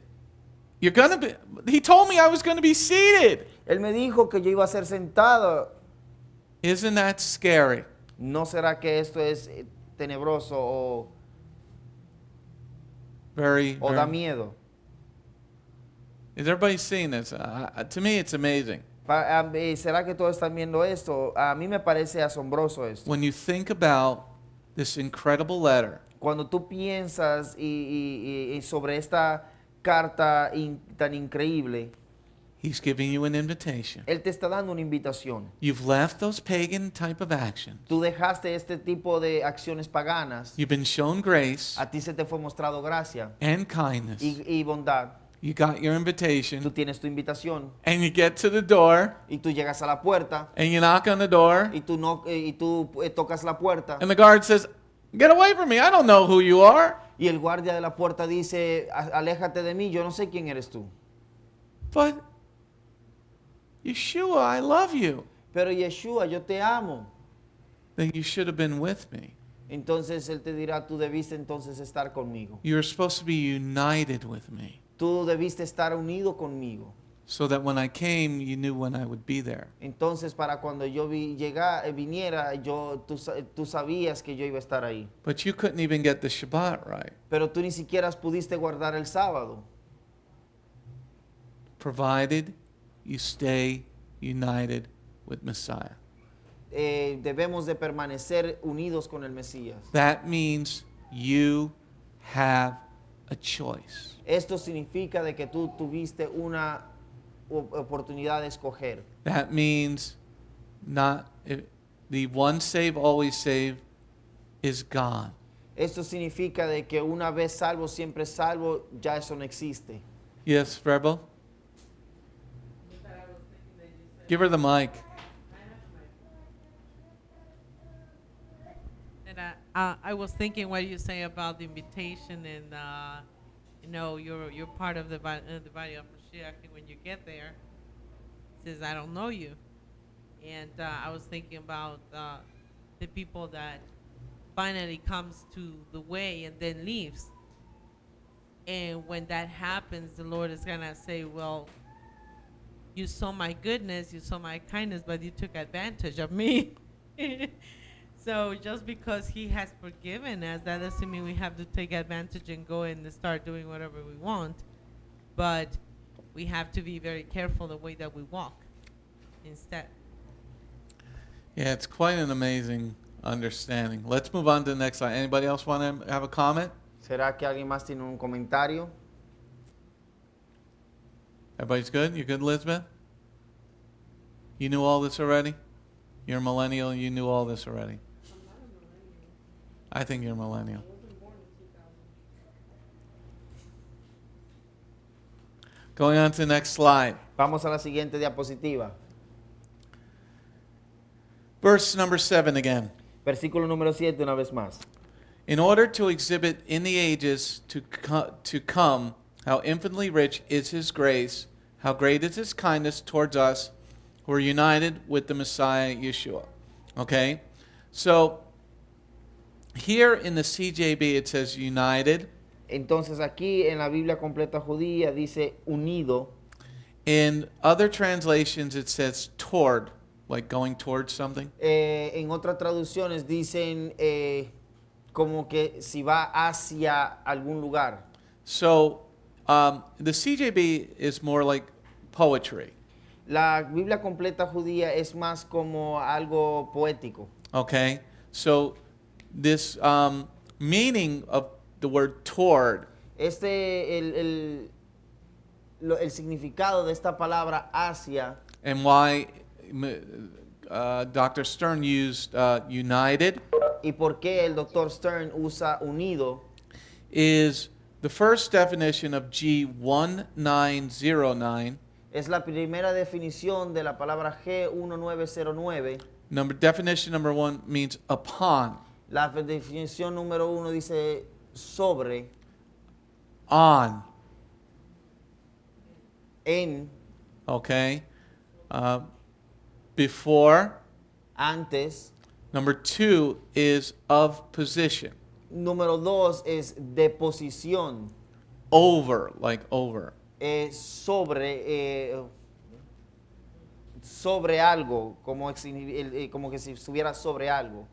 You're gonna be. He told me I was gonna be seated. Él me dijo que yo iba a ser sentado. Isn't that scary? ¿No será que esto es tenebroso o Very. da very miedo? is everybody seeing this? To me, it's amazing. ¿Será que todos están viendo esto? A mí me parece asombroso esto. When you think about this incredible letter, Cuando tú piensas y sobre esta carta tan increíble, he's giving you an invitation. Él te está dando una invitación. You've left those pagan type of actions. Tú dejaste este tipo de acciones paganas. You've been shown grace A ti se te fue mostrado gracia and kindness. y bondad. You got your Tú invitation, tienes tu invitación and you get to the door, y tú llegas a la puerta and you knock on the door, y tú tocas la puerta and the guard says, "Get away from me! I don't know who you are." y el guardia de la puerta dice, aléjate de mí, yo no sé quién eres tú. But Yeshua, I love you. Pero Yeshua, yo te amo. Then you should have been with me. Entonces él te dirá, tú debiste entonces estar conmigo. You were supposed to be united with me, Tú debiste estar unido conmigo. so that when I came, you knew when I would be there. Entonces para cuando yo viniera, tú sabías que yo iba a estar ahí. But you couldn't even get the Shabbat right, Pero tú ni siquiera pudiste guardar el sábado. provided you stay united with Messiah. Debemos de permanecer unidos con el Mesías. That means you have a choice. Esto significa de que tú tuviste una oportunidad de escoger. That means the once save, always save is gone. Esto significa de que una vez salvo, siempre salvo, ya eso no existe. Yes, Rebel? Give her the mic. And I was thinking what you say about the invitation and you're part of the body of Mashiach, and when you get there, it says I don't know you, and I was thinking about the people that finally comes to the way and then leaves, and when that happens, the Lord is gonna say, well, you saw my goodness, you saw my kindness, but you took advantage of me. So just because he has forgiven us, that doesn't mean we have to take advantage and go and start doing whatever we want. But we have to be very careful the way that we walk instead. Yeah, it's quite an amazing understanding. Let's move on to the next slide. Anybody else want to have a comment? ¿Será que alguien más tiene un comentario? Everybody's good? You good, Elizabeth? You knew all this already? You're a millennial, you knew all this already. I think you're a millennial. Going on to the next slide. Vamos a la siguiente diapositiva. Verse number 7 again. Versículo número 7 una vez más. In order to exhibit in the ages to come how infinitely rich is his grace, how great is his kindness towards us who are united with the Messiah Yeshua. Okay? So, here in the CJB it says united. Entonces aquí en la Biblia completa judía dice unido. In other translations it says toward, like going towards something. En otras traducciones dicen como que si va hacia algún lugar. So, the CJB is more like poetry. La Biblia completa judía es más como algo poético. Okay? So, this meaning of the word toward El significado de esta palabra hacia, and why Dr. Stern used united y por qué el Dr. Stern usa unido, is the first definition of G1909. es la primera definición de la palabra G1909. Definition number 1 means upon, La definición número 1 dice sobre, on, en, okay? Before. antes. Number 2 is of position. Número 2 es de posición, Over, like over. sobre algo, como que si estuviera sobre algo.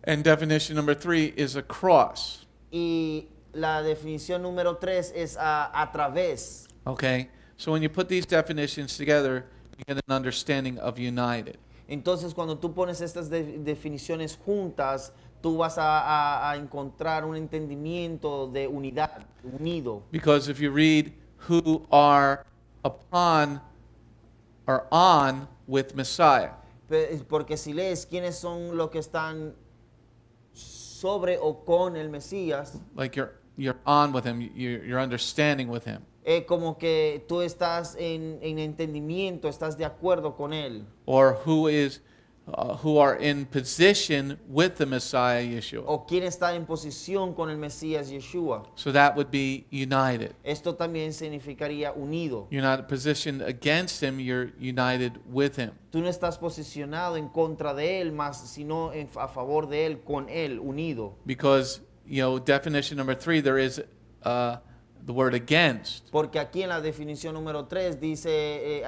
And definition number 3 is across. Y la definición número 3 es a través. Okay? So when you put these definitions together, you get an understanding of united. Entonces, cuando tú pones estas definiciones juntas, tú vas a encontrar un entendimiento de unidad, unido. Because if you read who are upon or on with Messiah, Porque si lees quiénes son los que están sobre o con el Mesías, like you're on with him, you're understanding with him. como que tú estás en entendimiento, estás de acuerdo con él. Or who are in position with the Messiah Yeshua. O quién está en posición con el Mesías Yeshua. So that would be united. Esto también significaría unido. You're not positioned against him, you're united with him. Tú no estás posicionado en contra de él, sino a favor de él, con él, unido. Because, definition number 3, there is the word against. Porque aquí en la definición número 3 dice,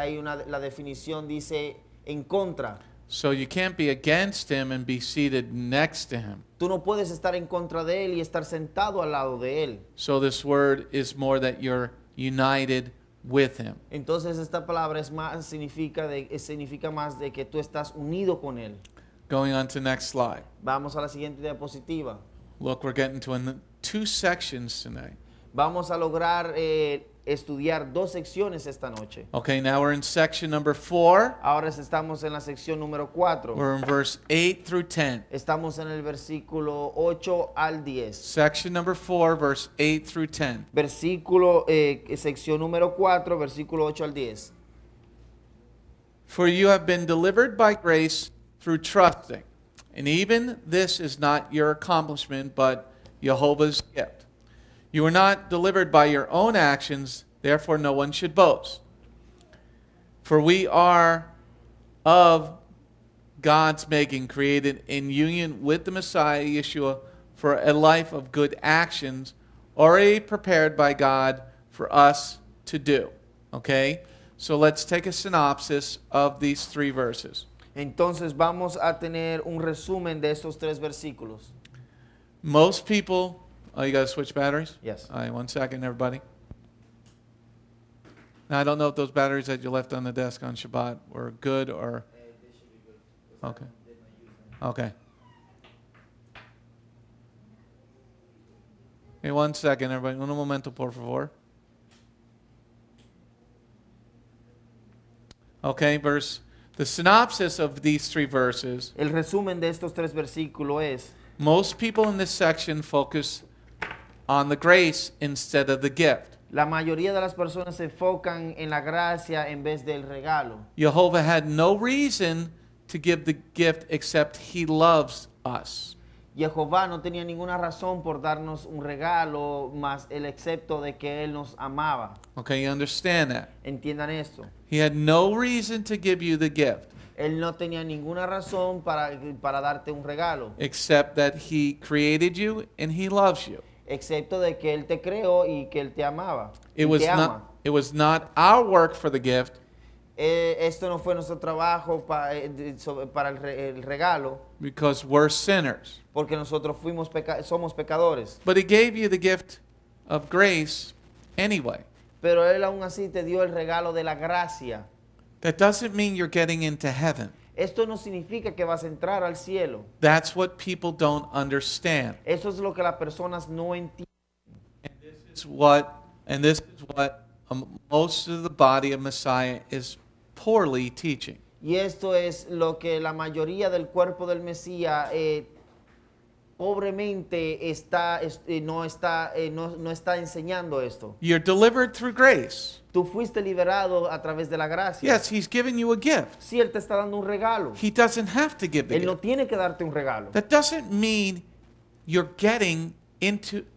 la definición dice en contra. So you can't be against him and be seated next to him. Tú no puedes estar en contra de él y estar sentado al lado de él. So this word is more that you're united with him. Entonces esta palabra significa más de que tú estás unido con él. Going on to the next slide. Vamos a la siguiente diapositiva. Look, we're getting to 2 sections tonight. Vamos a lograr estudiar 2 secciones esta noche. Okay, now we're in section number 4. Ahora estamos en la sección número 4. We're in verse 8 through 10. Estamos en el versículo 8 al 10. Section number 4, verse 8 through 10. Sección número 4, versículo 8 al 10. For you have been delivered by grace through trusting. And even this is not your accomplishment, but YEHOVAH'S gift. You were not delivered by your own actions, therefore no one should boast. For we are of God's making, created in union with the Messiah Yeshua for a life of good actions, already prepared by God for us to do. Okay? So let's take a synopsis of these 3 verses. Entonces vamos a tener un resumen de estos 3 versículos. Most people, oh, you got to switch batteries? Yes. All right, 1 second, everybody. Now, I don't know if those batteries that you left on the desk on Shabbat were good or... They should be good. Okay. Okay. Okay, 1 second, everybody. Un momento, por favor. Okay, the synopsis of these 3 verses. El resumen de estos 3 versículos es: Most people in this section focus on the grace instead of the gift. la mayoría de las personas se enfocan en la gracia en vez del regalo. Jehovah had no reason to give the gift except he loves us. Jehová no tenía ninguna razón por darnos un regalo más el excepto de que él nos amaba. Okay, you understand that? Entiendan esto. He had no reason to give you the gift Él no tenía ninguna razón para darte un regalo, except that he created you and he loves you. excepto de que él te creó y que él te amaba. It y was te ama. not our work for the gift. Esto no fue nuestro trabajo para el regalo, Because we're sinners. porque nosotros somos pecadores. But he gave you the gift of grace anyway. Pero él aún así te dio el regalo de la gracia. That doesn't mean you're getting into heaven. Esto no significa que vas a entrar al cielo. That's what people don't understand. Eso es lo que las personas no entienden. This is what most of the body of Messiah is poorly teaching. Y esto es lo que la mayoría del cuerpo del Mesías pobremente no está enseñando esto. You're delivered through grace. Tú fuiste liberado a través de la gracia. Yes, he's given you a gift. Sí, él te está dando un regalo. He doesn't have to give the Él no gift. tiene que darte un regalo. That doesn't mean you're getting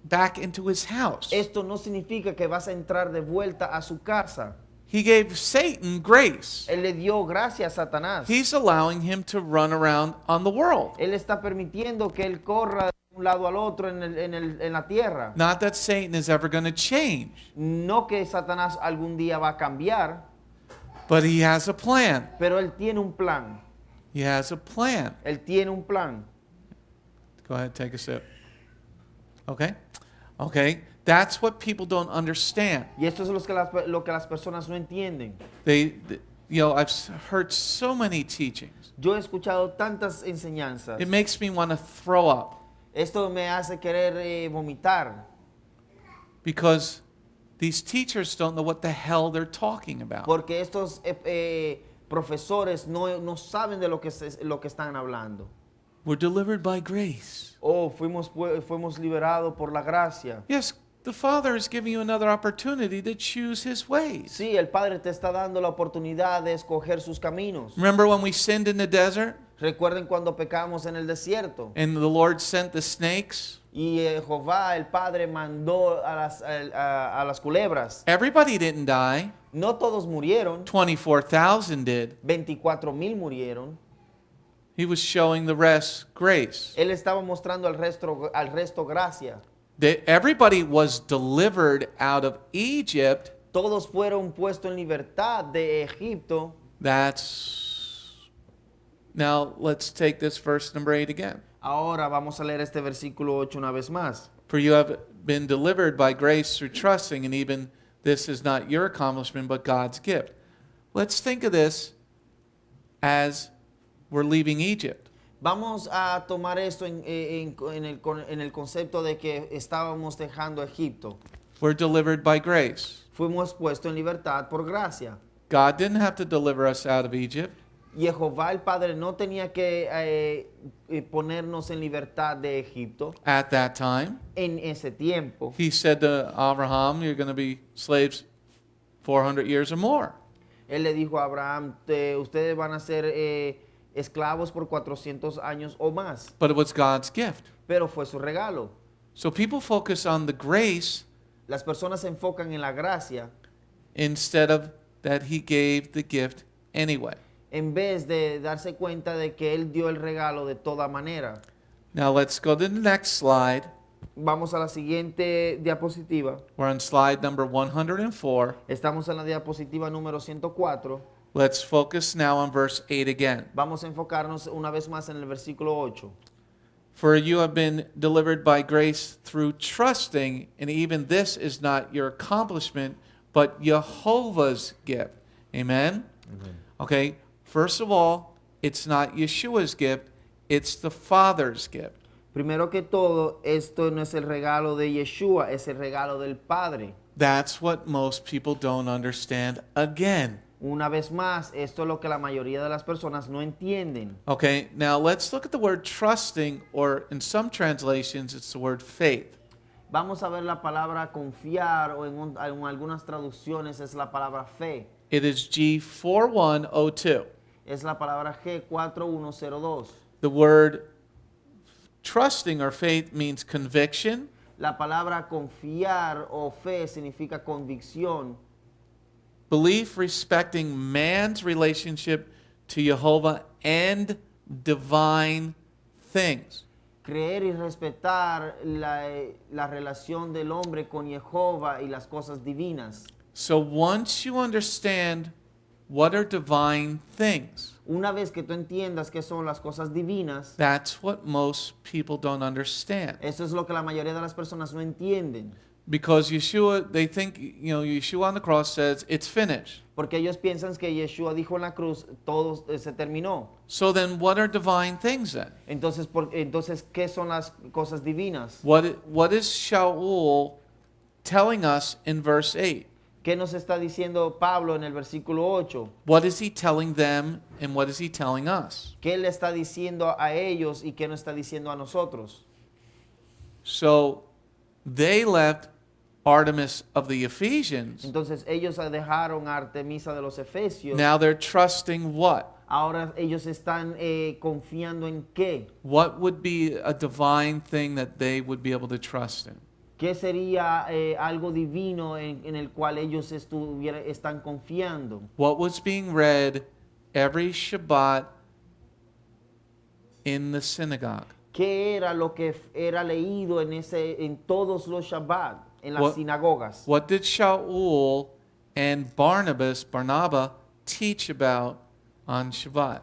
back into his house. Esto no significa que vas a entrar de vuelta a su casa. He gave Satan grace. Él le dio gracia a Satanás. He's allowing him to run around on the world. Él está permitiendo que él corra de un lado al otro en la tierra. Not that Satan is ever going to change, No que Satanás algún día va a cambiar, but he has a plan. pero él tiene un plan. He has a plan. Él tiene un plan. Go ahead, take a sip. Okay? Okay. That's what people don't understand. Y esto es lo que las personas no entienden. I've heard so many teachings. Yo he escuchado tantas enseñanzas. It makes me want to throw up Esto me hace querer vomitar. because these teachers don't know what the hell they're talking about. Porque estos profesores no saben de lo que están hablando. We're delivered by grace. Oh, fuimos liberados por la gracia. Yes, the Father is giving you another opportunity to choose His ways. Sí, el Padre te está dando la oportunidad de escoger sus caminos. Remember when we sinned in the desert Recuerden cuando pecamos en el desierto and the Lord sent the snakes? y Jehová, el Padre, mandó a las culebras. Everybody didn't die. No todos murieron, 24,000 did. 24,000 murieron. He was showing the rest grace. Él estaba mostrando al resto gracia. Everybody was delivered out of Egypt. Todos fueron puestos en libertad de Egipto. Now let's take this verse number 8 again. Ahora vamos a leer este versículo 8 una vez más. For you have been delivered by grace through trusting, and even this is not your accomplishment, but God's gift. Let's think of this as we're leaving Egypt. Vamos a tomar esto en el concepto de que estábamos dejando Egipto. We're delivered by grace. Fuimos puestos en libertad por gracia. God didn't have to deliver us out of Egypt. Jehová el Padre no tenía que ponernos en libertad de Egipto At that time, en ese tiempo. he said to Abraham, you're going to be slaves 400 years or more. Él le dijo a Abraham, ustedes van a ser esclavos por 400 años o más. But it was God's gift. Pero fue su regalo. So people focus on the grace Las personas se enfocan en la gracia instead of that he gave the gift anyway. en vez de darse cuenta de que Él dio el regalo de toda manera. Now let's go to the next slide. Vamos a la siguiente diapositiva. We're on slide number 104. Estamos en la diapositiva número 104. Let's focus now on verse 8 again. Vamos a enfocarnos una vez más en el versículo 8. For you have been delivered by grace through trusting, and even this is not your accomplishment, but YEHOVAH'S gift. Amen? Okay, first of all, it's not Yeshua's gift, it's the Father's gift. Primero que todo, esto no es el regalo de Yeshua, es el regalo del Padre. That's what most people don't understand again. Una vez más, esto es lo que la mayoría de las personas no entienden. Okay, now let's look at the word trusting, or in some translations, it's the word faith. Vamos a ver la palabra confiar, o en algunas traducciones es la palabra fe. It is G4102. Es la palabra G4102. The word trusting or faith means conviction, La palabra confiar o fe significa convicción, belief respecting man's relationship to Jehovah and divine things. creer y respetar la relación del hombre con Jehová y las cosas divinas. So once you understand what are divine things, Una vez que tú entiendas qué son las cosas divinas, that's what most people don't understand. eso es lo que la mayoría de las personas no entienden. Because Yeshua, they think, Yeshua on the cross says, it's finished. Porque ellos piensan que Yeshua dijo en la cruz, todo se terminó. So then what are divine things then? Entonces, ¿qué son las cosas divinas? What is Shaul telling us in verse 8? ¿Qué nos está diciendo Pablo en el versículo 8? What is he telling them and what is he telling us? ¿Qué le está diciendo a ellos y qué nos está diciendo a nosotros? So they left Artemis of the Ephesians. Entonces ellos dejaron a Artemisa de los Efesios. Now they're trusting what? Ahora ellos están confiando en qué. What would be a divine thing that they would be able to trust in? ¿Qué sería algo divino en el cual ellos están confiando? What was being read every Shabbat in the synagogue? ¿Qué era lo que era leído en todos los Shabbat, en las sinagogas? What did Shaul and Barnabas teach about on Shabbat?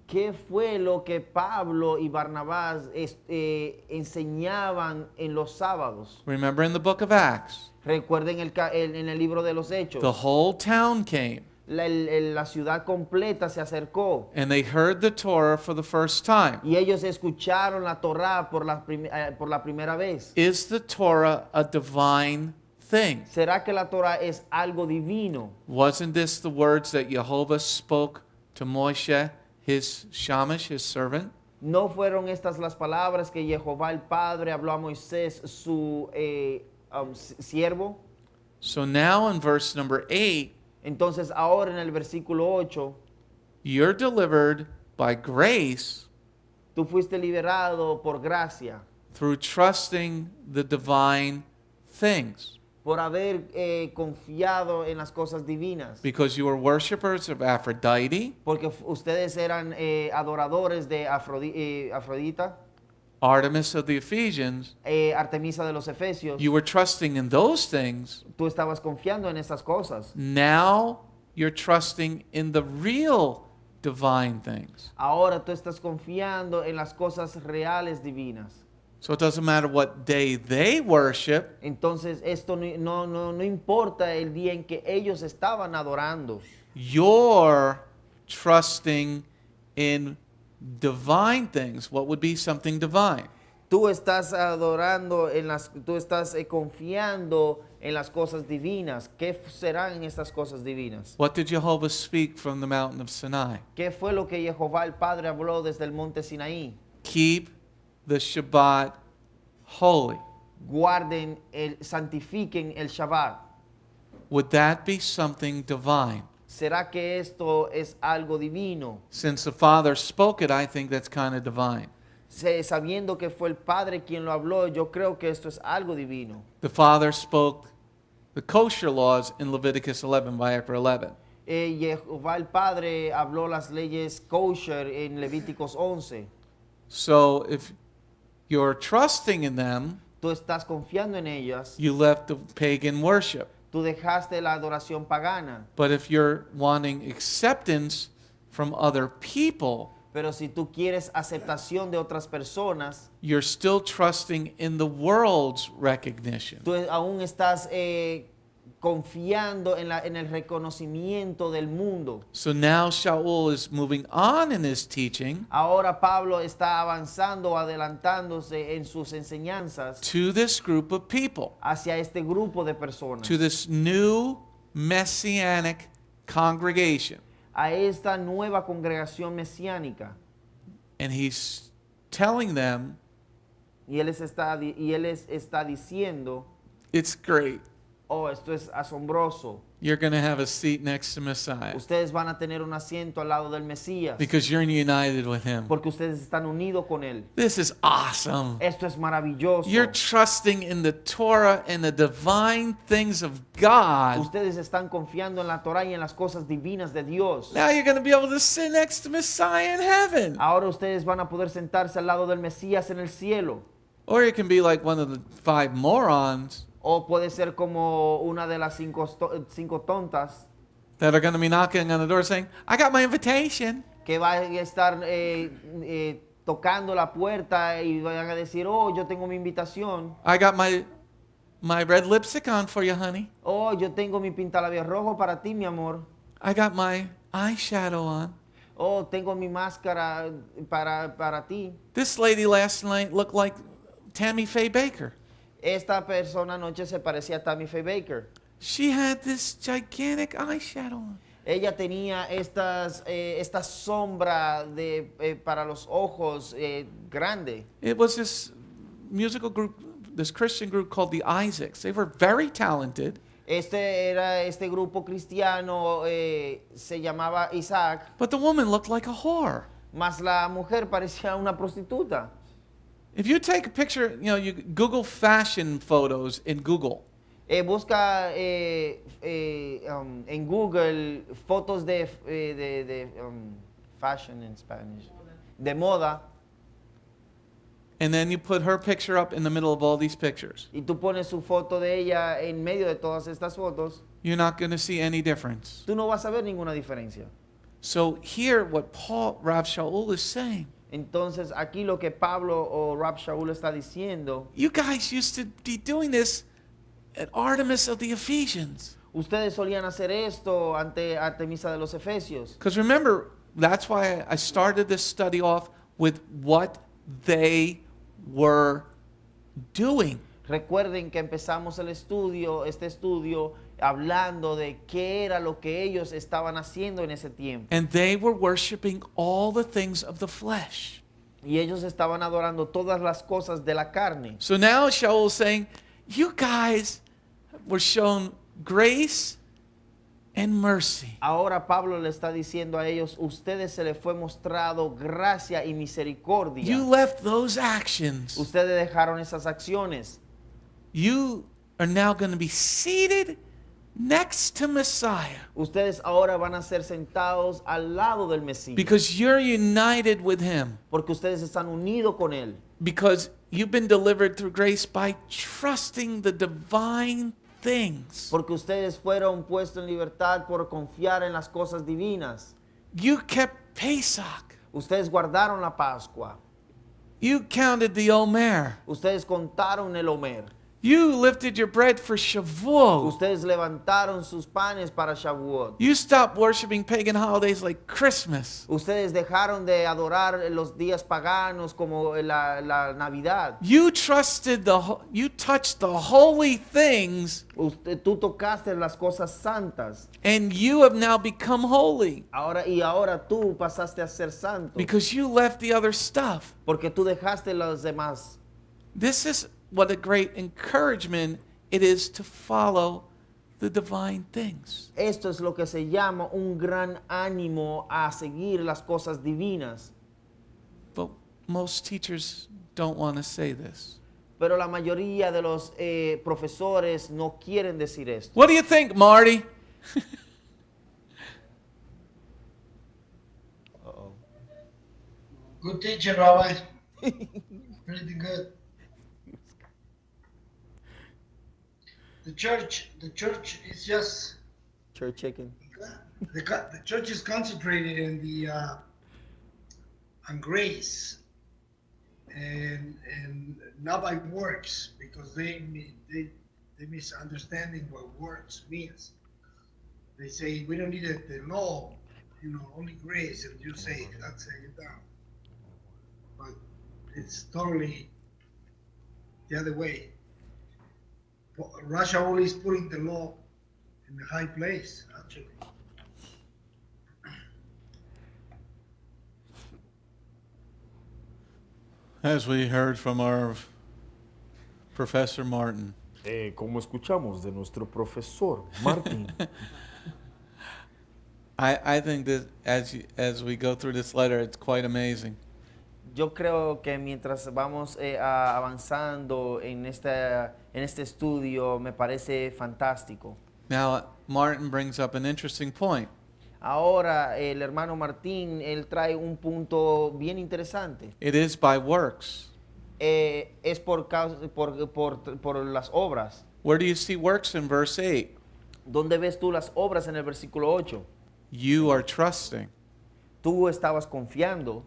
¿Qué fue lo que Pablo y Barnabás enseñaban en los sábados? Remember in the book of Acts, Recuerden en el libro de los Hechos. the whole town came La ciudad completa se acercó. and they heard the Torah for the first time. Y ellos escucharon la Torá por la primera vez. Is the Torah a divine thing? ¿Será que la Torá es algo divino? Wasn't this the words that Yehovah spoke to Moshe, his Shamash, his servant? ¿No fueron estas las palabras que Jehová el Padre habló a Moisés, su siervo? So now in verse number 8, Entonces ahora en el versículo 8, you're delivered by grace tú fuiste liberado por gracia, through trusting the divine things, por haber confiado en las cosas divinas. because you were worshipers of Aphrodite, Porque ustedes eran adoradores de Afrodita, Artemis of the Ephesians. Artemisa de los Efesios. You were trusting in those things. Tú estabas confiando en esas cosas. Now you're trusting in the real divine things. Ahora tú estás confiando en las cosas reales divinas. So it doesn't matter what day they worship. Entonces esto no importa el día en que ellos estaban adorando. You're trusting in divine things. What would be something divine? Tú estás adorando tú estás confiando en las cosas divinas. ¿Qué serán estas cosas divinas? What did Jehovah speak from the mountain of Sinai? ¿Qué fue lo que Jehová el Padre habló desde el monte Sinaí? Keep the Shabbat holy. Santifiquen el Shabbat. Would that be something divine? ¿Será que esto es algo divino? Since the Father spoke it, I think that's kind of divine. Sabiendo que fue el Padre quien lo habló, yo creo que esto es algo divino. The Father spoke the kosher laws in Leviticus 11, chapter 11. Jehová el Padre habló las leyes kosher en Levíticos 11. So if you're trusting in them, Tú estás confiando en ellas. you left the pagan worship. Tú dejaste la adoración pagana. But if you're wanting acceptance from other people, Pero si tú quieres aceptación de otras personas, you're still trusting in the world's recognition. tú aún estás confiando en el reconocimiento del mundo. So now Shaul is moving on in his teaching Ahora Pablo está avanzando, adelantándose en sus enseñanzas to this group of people, hacia este grupo de personas, to this new Messianic congregation. a esta nueva congregación mesiánica. And he's telling them, Y él está diciendo, it's great. oh, esto es asombroso. You're going to have a seat next to Messiah Ustedes van a tener un asiento al lado del Mesías, because you're united with him. porque ustedes están unidos con él. This is awesome. Esto es maravilloso. You're trusting in the Torah and the divine things of God. Ustedes están confiando en la Torah y en las cosas divinas de Dios. Now you're going to be able to sit next to Messiah in heaven. Ahora ustedes van a poder sentarse al lado del Mesías en el cielo. Or you can be like one of the 5 morons O puede ser como una de las cinco tontas that are going to be knocking on the door saying, I got my invitation. que van a estar tocando la puerta y van a decir, oh, yo tengo mi invitación. I got my red lipstick on for you, honey. Oh, yo tengo mi pintalabios rojo para ti, mi amor. I got my eyeshadow on. Oh, tengo mi máscara para ti. This lady last night looked like Tammy Faye Baker. Esta persona anoche se parecía a Tammy Faye Baker. She had this gigantic eyeshadow on. Ella tenía esta sombra para los ojos grande. It was this musical group, this Christian group called the Isaacs. They were very talented. Este grupo cristiano se llamaba Isaac, But the woman looked like a whore. mas la mujer parecía una prostituta. If you take a picture, you Google fashion photos in Google. Busca en Google fotos de fashion in Spanish, de moda, And then you put her picture up in the middle of all these pictures. y tú pones su foto de ella en medio de todas estas fotos, You're not going to see any difference. tú no vas a ver ninguna diferencia. So here what Rav Shaul is saying, Entonces aquí lo que Pablo o Rab Shaul está diciendo, you guys used to be doing this at Artemis of the Ephesians. ustedes solían hacer esto ante Artemisa de los Efesios. Because remember, that's why I started this study off with what they were doing. Recuerden que empezamos este estudio, hablando de qué era lo que ellos estaban haciendo en ese tiempo. And they were worshiping all the things of the flesh. Y ellos estaban adorando todas las cosas de la carne. So now Shaul is saying, you guys were shown grace and mercy. Ahora Pablo le está diciendo a ellos, ustedes se les fue mostrado gracia y misericordia. You left those actions. Ustedes dejaron esas acciones. You are now going to be seated next to Messiah Ustedes ahora van a ser sentados al lado del Mesías. because you're united with him, Porque ustedes están unidos con él. because you've been delivered through grace by trusting the divine things. Porque ustedes fueron puestos en libertad por confiar en las cosas divinas. You kept Pesach. Ustedes guardaron la Pascua. You counted the Omer. Ustedes contaron el Omer. You lifted your bread for Shavuot. Ustedes levantaron sus panes para Shavuot. You stopped worshiping pagan holidays like Christmas. Ustedes dejaron de adorar los días paganos como la Navidad. You touched the holy things, Tú tocaste las cosas santas. and you have now become holy Ahora tú pasaste a ser santo. because you left the other stuff. Porque tú dejaste los demás. This is what a great encouragement it is to follow the divine things. Esto es lo que se llama un gran ánimo a seguir las cosas divinas. But most teachers don't want to say this. Pero la mayoría de los profesores no quieren decir esto. What do you think, Marty? Good teaching, Rabbi. Pretty good. The church is just Church chicken. the church is concentrated in the on grace and not by works, because they misunderstanding what works means. They say we don't need the law, only grace, and you say that's it down. But it's totally the other way. Russia only is putting the law in the high place, actually. As we heard from our Professor Martin, Como escuchamos de nuestro profesor Martin, I think that as we go through this letter, it's quite amazing. Yo creo que mientras vamos avanzando en este estudio, me parece fantástico. Now, Martin brings up an interesting point. Ahora, el hermano Martín, él trae un punto bien interesante. It is by works. Es por las obras. Where do you see works in verse 8? ¿Dónde ves tú las obras en el versículo 8? You are trusting. Tú estabas confiando.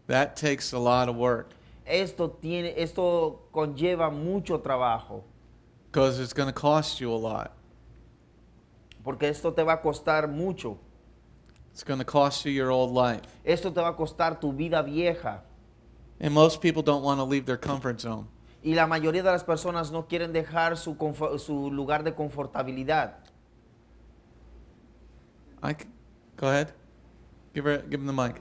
That takes a lot of work Esto conlleva mucho trabajo, because it's going to cost you a lot. porque esto te va a costar mucho. It's going to cost you your old life. Esto te va a costar tu vida vieja. And most people don't want to leave their comfort zone. Y la mayoría de las personas no quieren dejar su lugar de confortabilidad. Go ahead. Give him the mic.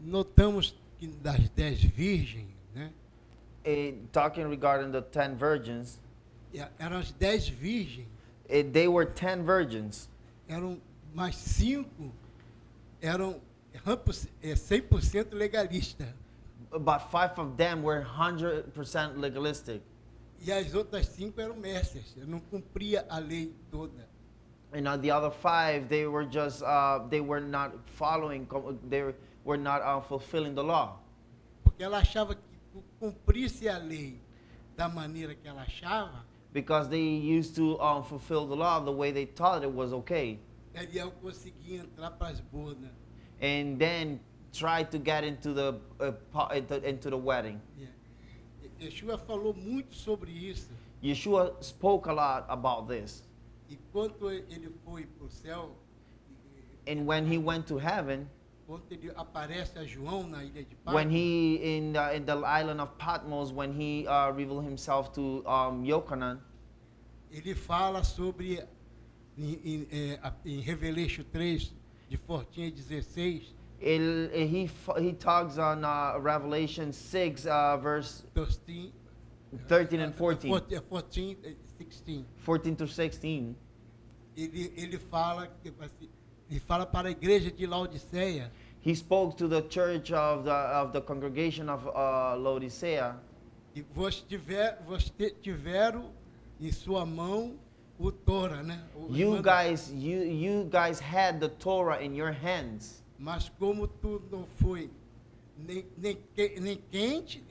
Notamos que das 10 virgens, né? Talking regarding the 10 virgins, Eram as 10 virgens, they were 10 virgins. eram mais 5 eram 100% legalistas. But 5 of them were 100% legalistic. E as outras 5 eram mestres, não cumpria a lei toda. And the other 5, they were just, they were not following, they were not fulfilling the law. Porque ela achava que tu cumprisse a lei da maneira que ela achava, Because they used to fulfill the law the way they thought it was okay. ela conseguia entrar para as bodas. And then try to get into the wedding. Yeshua falou muito sobre isso. Yeshua spoke a lot about this. E quando ele foi para o céu, And when he went to heaven, quando ele aparece a João na ilha de when Patmos, he in the island of Patmos, when he revealed himself to Yochanan, ele fala sobre em Revelation 3, de 14 a 16, he talks on Revelation 6, verse 13 and 14, 14, 16. 14 to 16. Ele fala para a igreja de Laodiceia, He spoke to the church of the congregation of Laodicea. e vós tiveram em sua mão o Torá, né? You guys had the Torah in your hands, Mas como tu não foi nem quente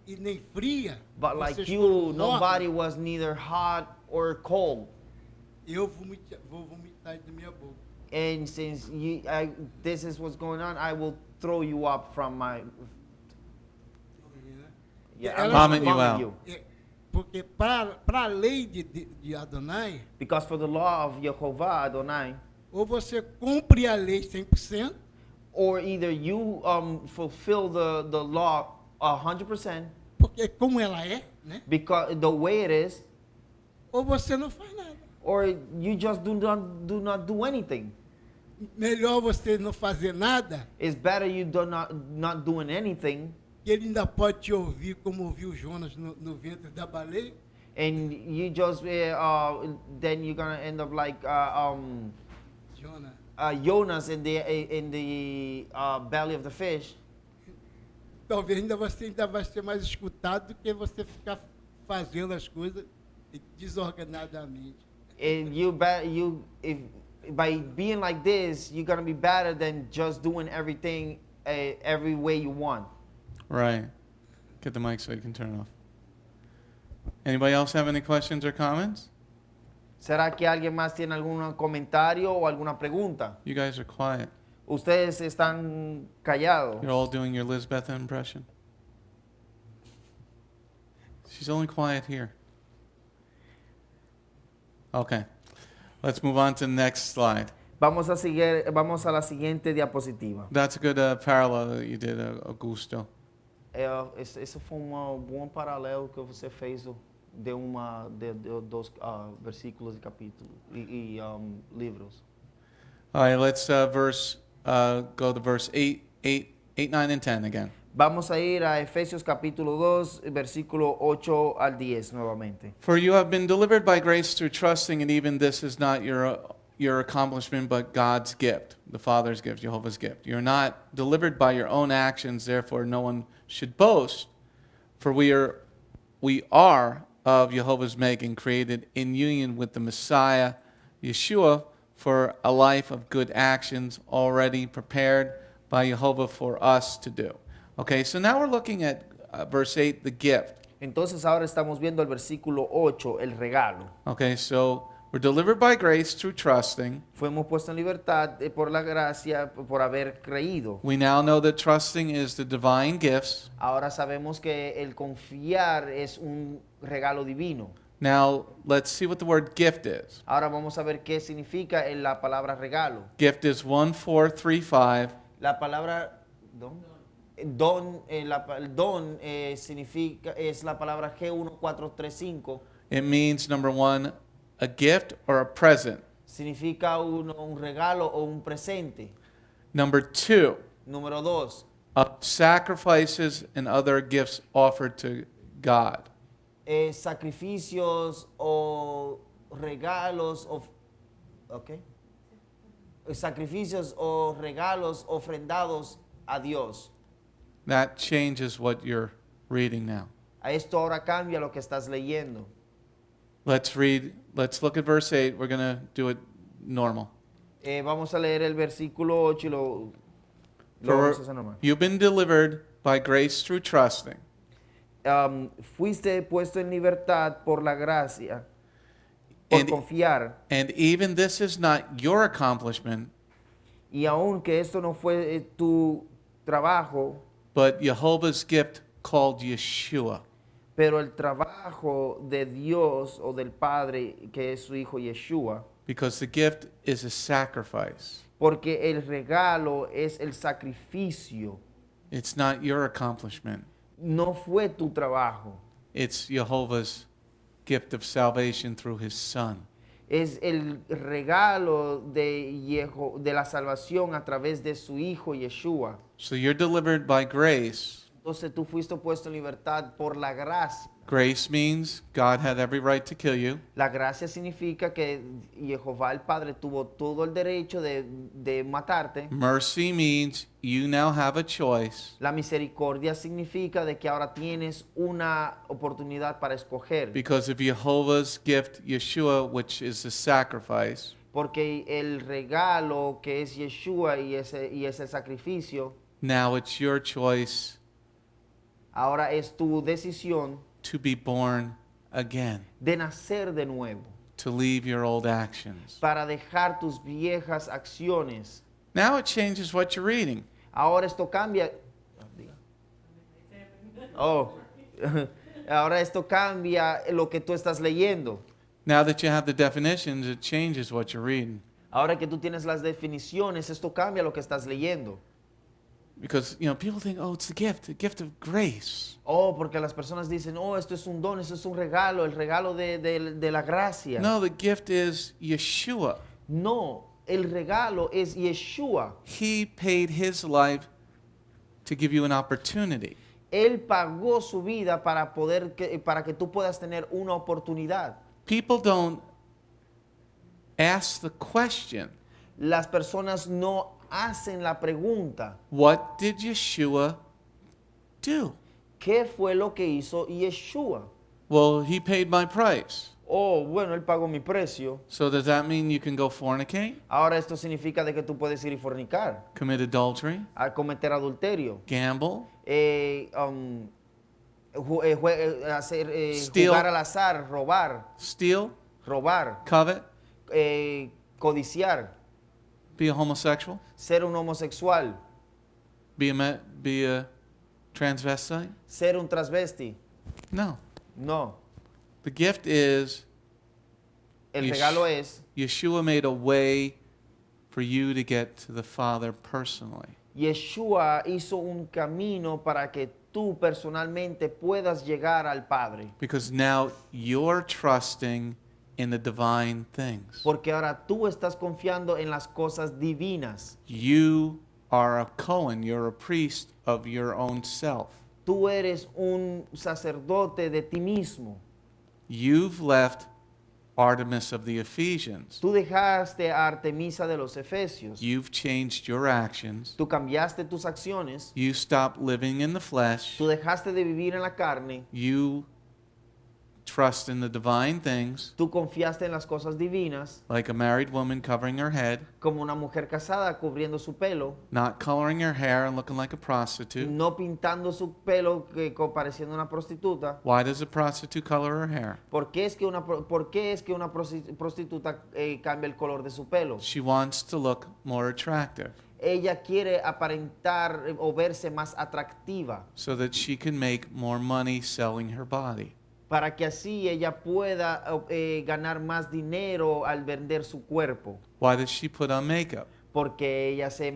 e nem fria, but like vocês you, foram nobody mornos, was neither hot or cold. eu vou vomitar da minha boca. And since this is what's going on, I will throw you up from my. Yeah, I'm Vomit you vomit out. Porque para a lei de Adonai, Because for the law of Yehovah Adonai, ou você cumpre a lei 100%, or either you fulfill the law 100%, porque como ela é, né? because the way it is, Ou você não faz nada. or you just do not do anything. Melhor você não fazer nada, It's better you do not doing anything, que ele ainda pode te ouvir como ouviu Jonas no ventre da baleia. and you just then you're gonna end up like Jonas. Jonas in the belly of the fish. Talvez você ainda vai ser mais escutado do que você ficar fazendo as coisas desorganadamente. And by being like this, you're gonna be better than just doing everything every way you want. Right. Get the mic so you can turn it off. Anybody else have any questions or comments? ¿Será que alguien más tiene algún comentario o alguna pregunta? You guys are quiet. Ustedes están callados. You're all doing your Lisbeth impression. She's only quiet here. Okay. Let's move on to the next slide. Vamos a la siguiente diapositiva. That's a good parallel that you did, Augusto. Esse foi bom paralelo que você fez de dos versículos e capítulos e livros. All right, let's go to verse 8, 9, and 10 again. Vamos a ir a Efesios capítulo 2, versículo 8 al 10 nuevamente. For you have been delivered by grace through trusting, and even this is not your accomplishment, but God's gift, the Father's gift, Jehovah's gift. You're not delivered by your own actions, therefore no one should boast. For we are of Jehovah's making, created in union with the Messiah Yeshua for a life of good actions already prepared by Jehovah for us to do. Okay, so now we're looking at verse 8, the gift. Entonces ahora estamos viendo el versículo 8, el regalo. Okay, so we're delivered by grace through trusting. Fuimos puestos en libertad por la gracia, por haber creído. We now know that trusting is the divine gifts. Ahora sabemos que el confiar es un regalo divino. Now, let's see what the word gift is. Ahora vamos a ver qué significa la palabra regalo. Gift is 1435. La palabra don significa, es la palabra G1435. It means, number one, a gift or a present. Significa un regalo o un presente. Number two, Número 2, sacrifices and other gifts offered to God. sacrificios o regalos sacrificios o regalos ofrendados a Dios. That changes what you're reading now. A esto ahora cambia lo que estás leyendo. Let's look at verse 8. We're going to do it normal. Vamos a leer el versículo 8 y lo For vamos a hacer normal. you've been delivered by grace through trusting. Fuiste puesto en libertad por la gracia, por And- confiar. And even this is not your accomplishment, Y aunque esto no fue tu trabajo, but Jehovah's gift called Yeshua. pero el trabajo de Dios o del Padre, que es su Hijo Yeshua, Because the gift is a sacrifice. porque el regalo es el sacrificio, It's not your accomplishment. no fue tu trabajo, It's Jehovah's gift of salvation through his son. es el regalo de la salvación a través de su Hijo Yeshua. So you're delivered by grace. Entonces tú fuiste puesto en libertad por la gracia. Grace means God had every right to kill you. La gracia significa que Jehová el Padre tuvo todo el derecho de matarte. Mercy means you now have a choice La misericordia significa de que ahora tienes una oportunidad para escoger. because of Jehovah's gift, Yeshua, which is the sacrifice. Porque el regalo que es Yeshua y es el sacrificio, Now it's your choice ahora es tu decisión to be born again, de nacer de nuevo, to leave your old actions. para dejar tus viejas acciones. Now it changes what you're reading. Ahora esto cambia. Oh, ahora esto cambia lo que tú estás leyendo. Now that you have the definitions, it changes what you're reading. Ahora que tú tienes las definiciones, esto cambia lo que estás leyendo. Because, people think, oh, it's the gift of grace. Oh, porque las personas dicen, oh, esto es un don, esto es un regalo, el regalo de la gracia. No, the gift is Yeshua. No, el regalo es Yeshua. He paid his life to give you an opportunity. Él pagó su vida para que tú puedas tener una oportunidad. People don't ask the question, Las personas no hacen la pregunta, what did Yeshua do? ¿qué fue lo que hizo Yeshua? Well, he paid my price. Oh, bueno, él pagó mi precio. So does that mean you can go fornicate, Ahora esto significa de que tú puedes ir y fornicar, commit adultery, a cometer adulterio, gamble, Steal. jugar al azar, steal, robar, covet, codiciar, be a homosexual, ser un homosexual, be a transvestite? ser un transvesti. No. No, The gift is el Yesh- regalo es Yeshua made a way for you to get to the Father personally. Yeshua hizo un camino para que tú personalmente puedas llegar al Padre. Because now you're trusting in the divine things. Porque ahora tú estás confiando en las cosas divinas. You are a Cohen, you're a priest of your own self. Tú eres un sacerdote de ti mismo. You've left Artemis of the Ephesians. Tú dejaste a Artemisa de los Efesios. You've changed your actions. Tú cambiaste tus acciones. You stopped living in the flesh. Tú dejaste de vivir en la carne. You trust in the divine things, Tú confiaste en las cosas divinas, like a married woman covering her head, como una mujer casada cubriendo su pelo, not coloring her hair and looking like a prostitute. no pintando su pelo pareciendo una prostituta. Why does a prostitute color her hair? ¿Por qué es que una prostituta cambia el color de su pelo? She wants to look more attractive Ella quiere aparentar o verse más atractiva so that she can make more money selling her body. para que así ella pueda ganar más dinero al vender su cuerpo. Why does she put on makeup? Porque ella se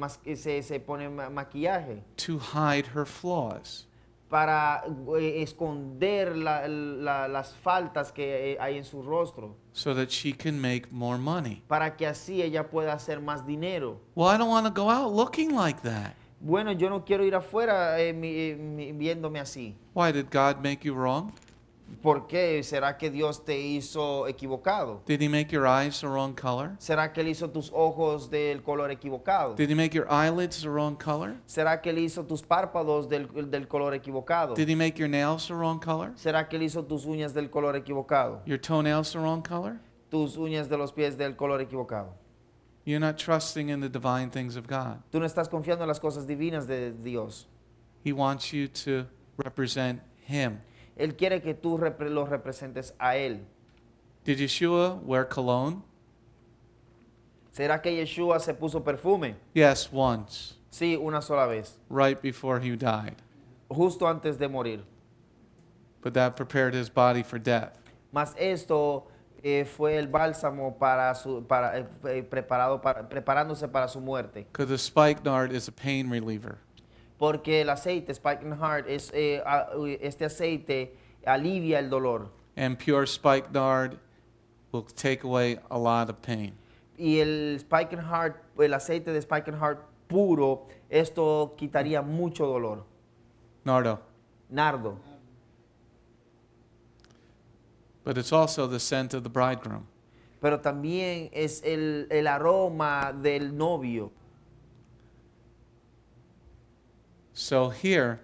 pone maquillaje To hide her flaws. para esconder las faltas que hay en su rostro, So that she can make more money. para que así ella pueda hacer más dinero. Well, I don't want to go out looking like that. Bueno, yo no quiero ir afuera viéndome así. Why, did God make you wrong? ¿Por qué? ¿Será que Dios te hizo equivocado? Did he make your eyes the wrong color? ¿Será que Él hizo tus ojos del color equivocado? Did he make your eyelids the wrong color? ¿Será que Él hizo tus párpados del color equivocado? Did he make your nails the wrong color? ¿Será que Él hizo tus uñas del color equivocado? Your toenails the wrong color? Tus uñas de los pies del color equivocado. You're not trusting in the divine things of God. Tú no estás confiando en las cosas divinas de Dios. He wants you to represent him. Él quiere que tú lo representes a Él. Did Yeshua wear cologne? ¿Será que Yeshua se puso perfume? Yes, once, Sí, una sola vez, right before he died. justo antes de morir. But that prepared his body for death. Mas esto fue el bálsamo preparándose para su muerte. Because the spikenard is a pain reliever. Porque el aceite spikenard este aceite alivia el dolor. And pure spikenard will take away a lot of pain. Y el aceite de spikenard puro, esto quitaría mucho dolor. Nardo. Nardo. But it's also the scent of the bridegroom. Pero también es el aroma del novio. So here,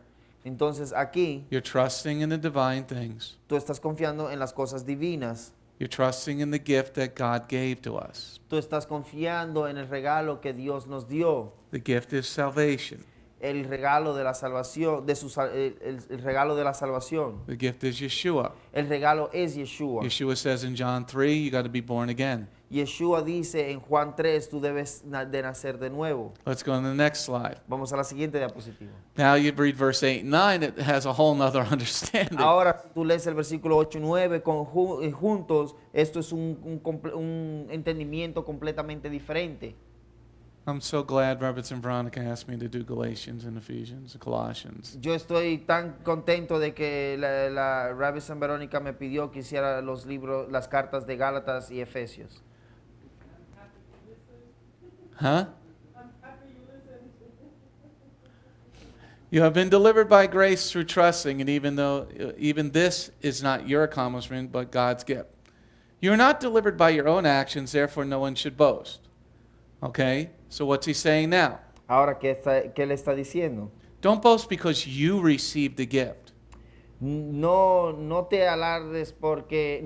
Entonces aquí you're trusting in the divine things. tú estás confiando en las cosas divinas. You're trusting in the gift that God gave to us. Tú estás confiando en el regalo que Dios nos dio. The gift is salvation. el regalo de la salvación, el regalo de la salvación. The gift is Yeshua. El regalo es Yeshua. Yeshua says in John 3, you got to be born again. Yeshua dice en Juan 3, tú debes de nacer de nuevo. Let's go on to the next slide. Vamos a la siguiente diapositiva. Now you read verse 8 and 9, it has a whole nother understanding. Ahora, si tú lees el versículo 8 y 9 juntos, esto es un entendimiento completamente diferente. I'm so glad Roberts and Veronica asked me to do Galatians and Ephesians and Colossians. Yo estoy tan contento de que la Rabbi San Verónica me pidió que hiciera los libros, las cartas de Gálatas y Efesios. Huh? You have been delivered by grace through trusting, and even this is not your accomplishment, but God's gift. You are not delivered by your own actions, therefore no one should boast. Okay? So what's he saying now? Ahora, ¿qué le está diciendo? Don't boast because you received the gift. No te halagues porque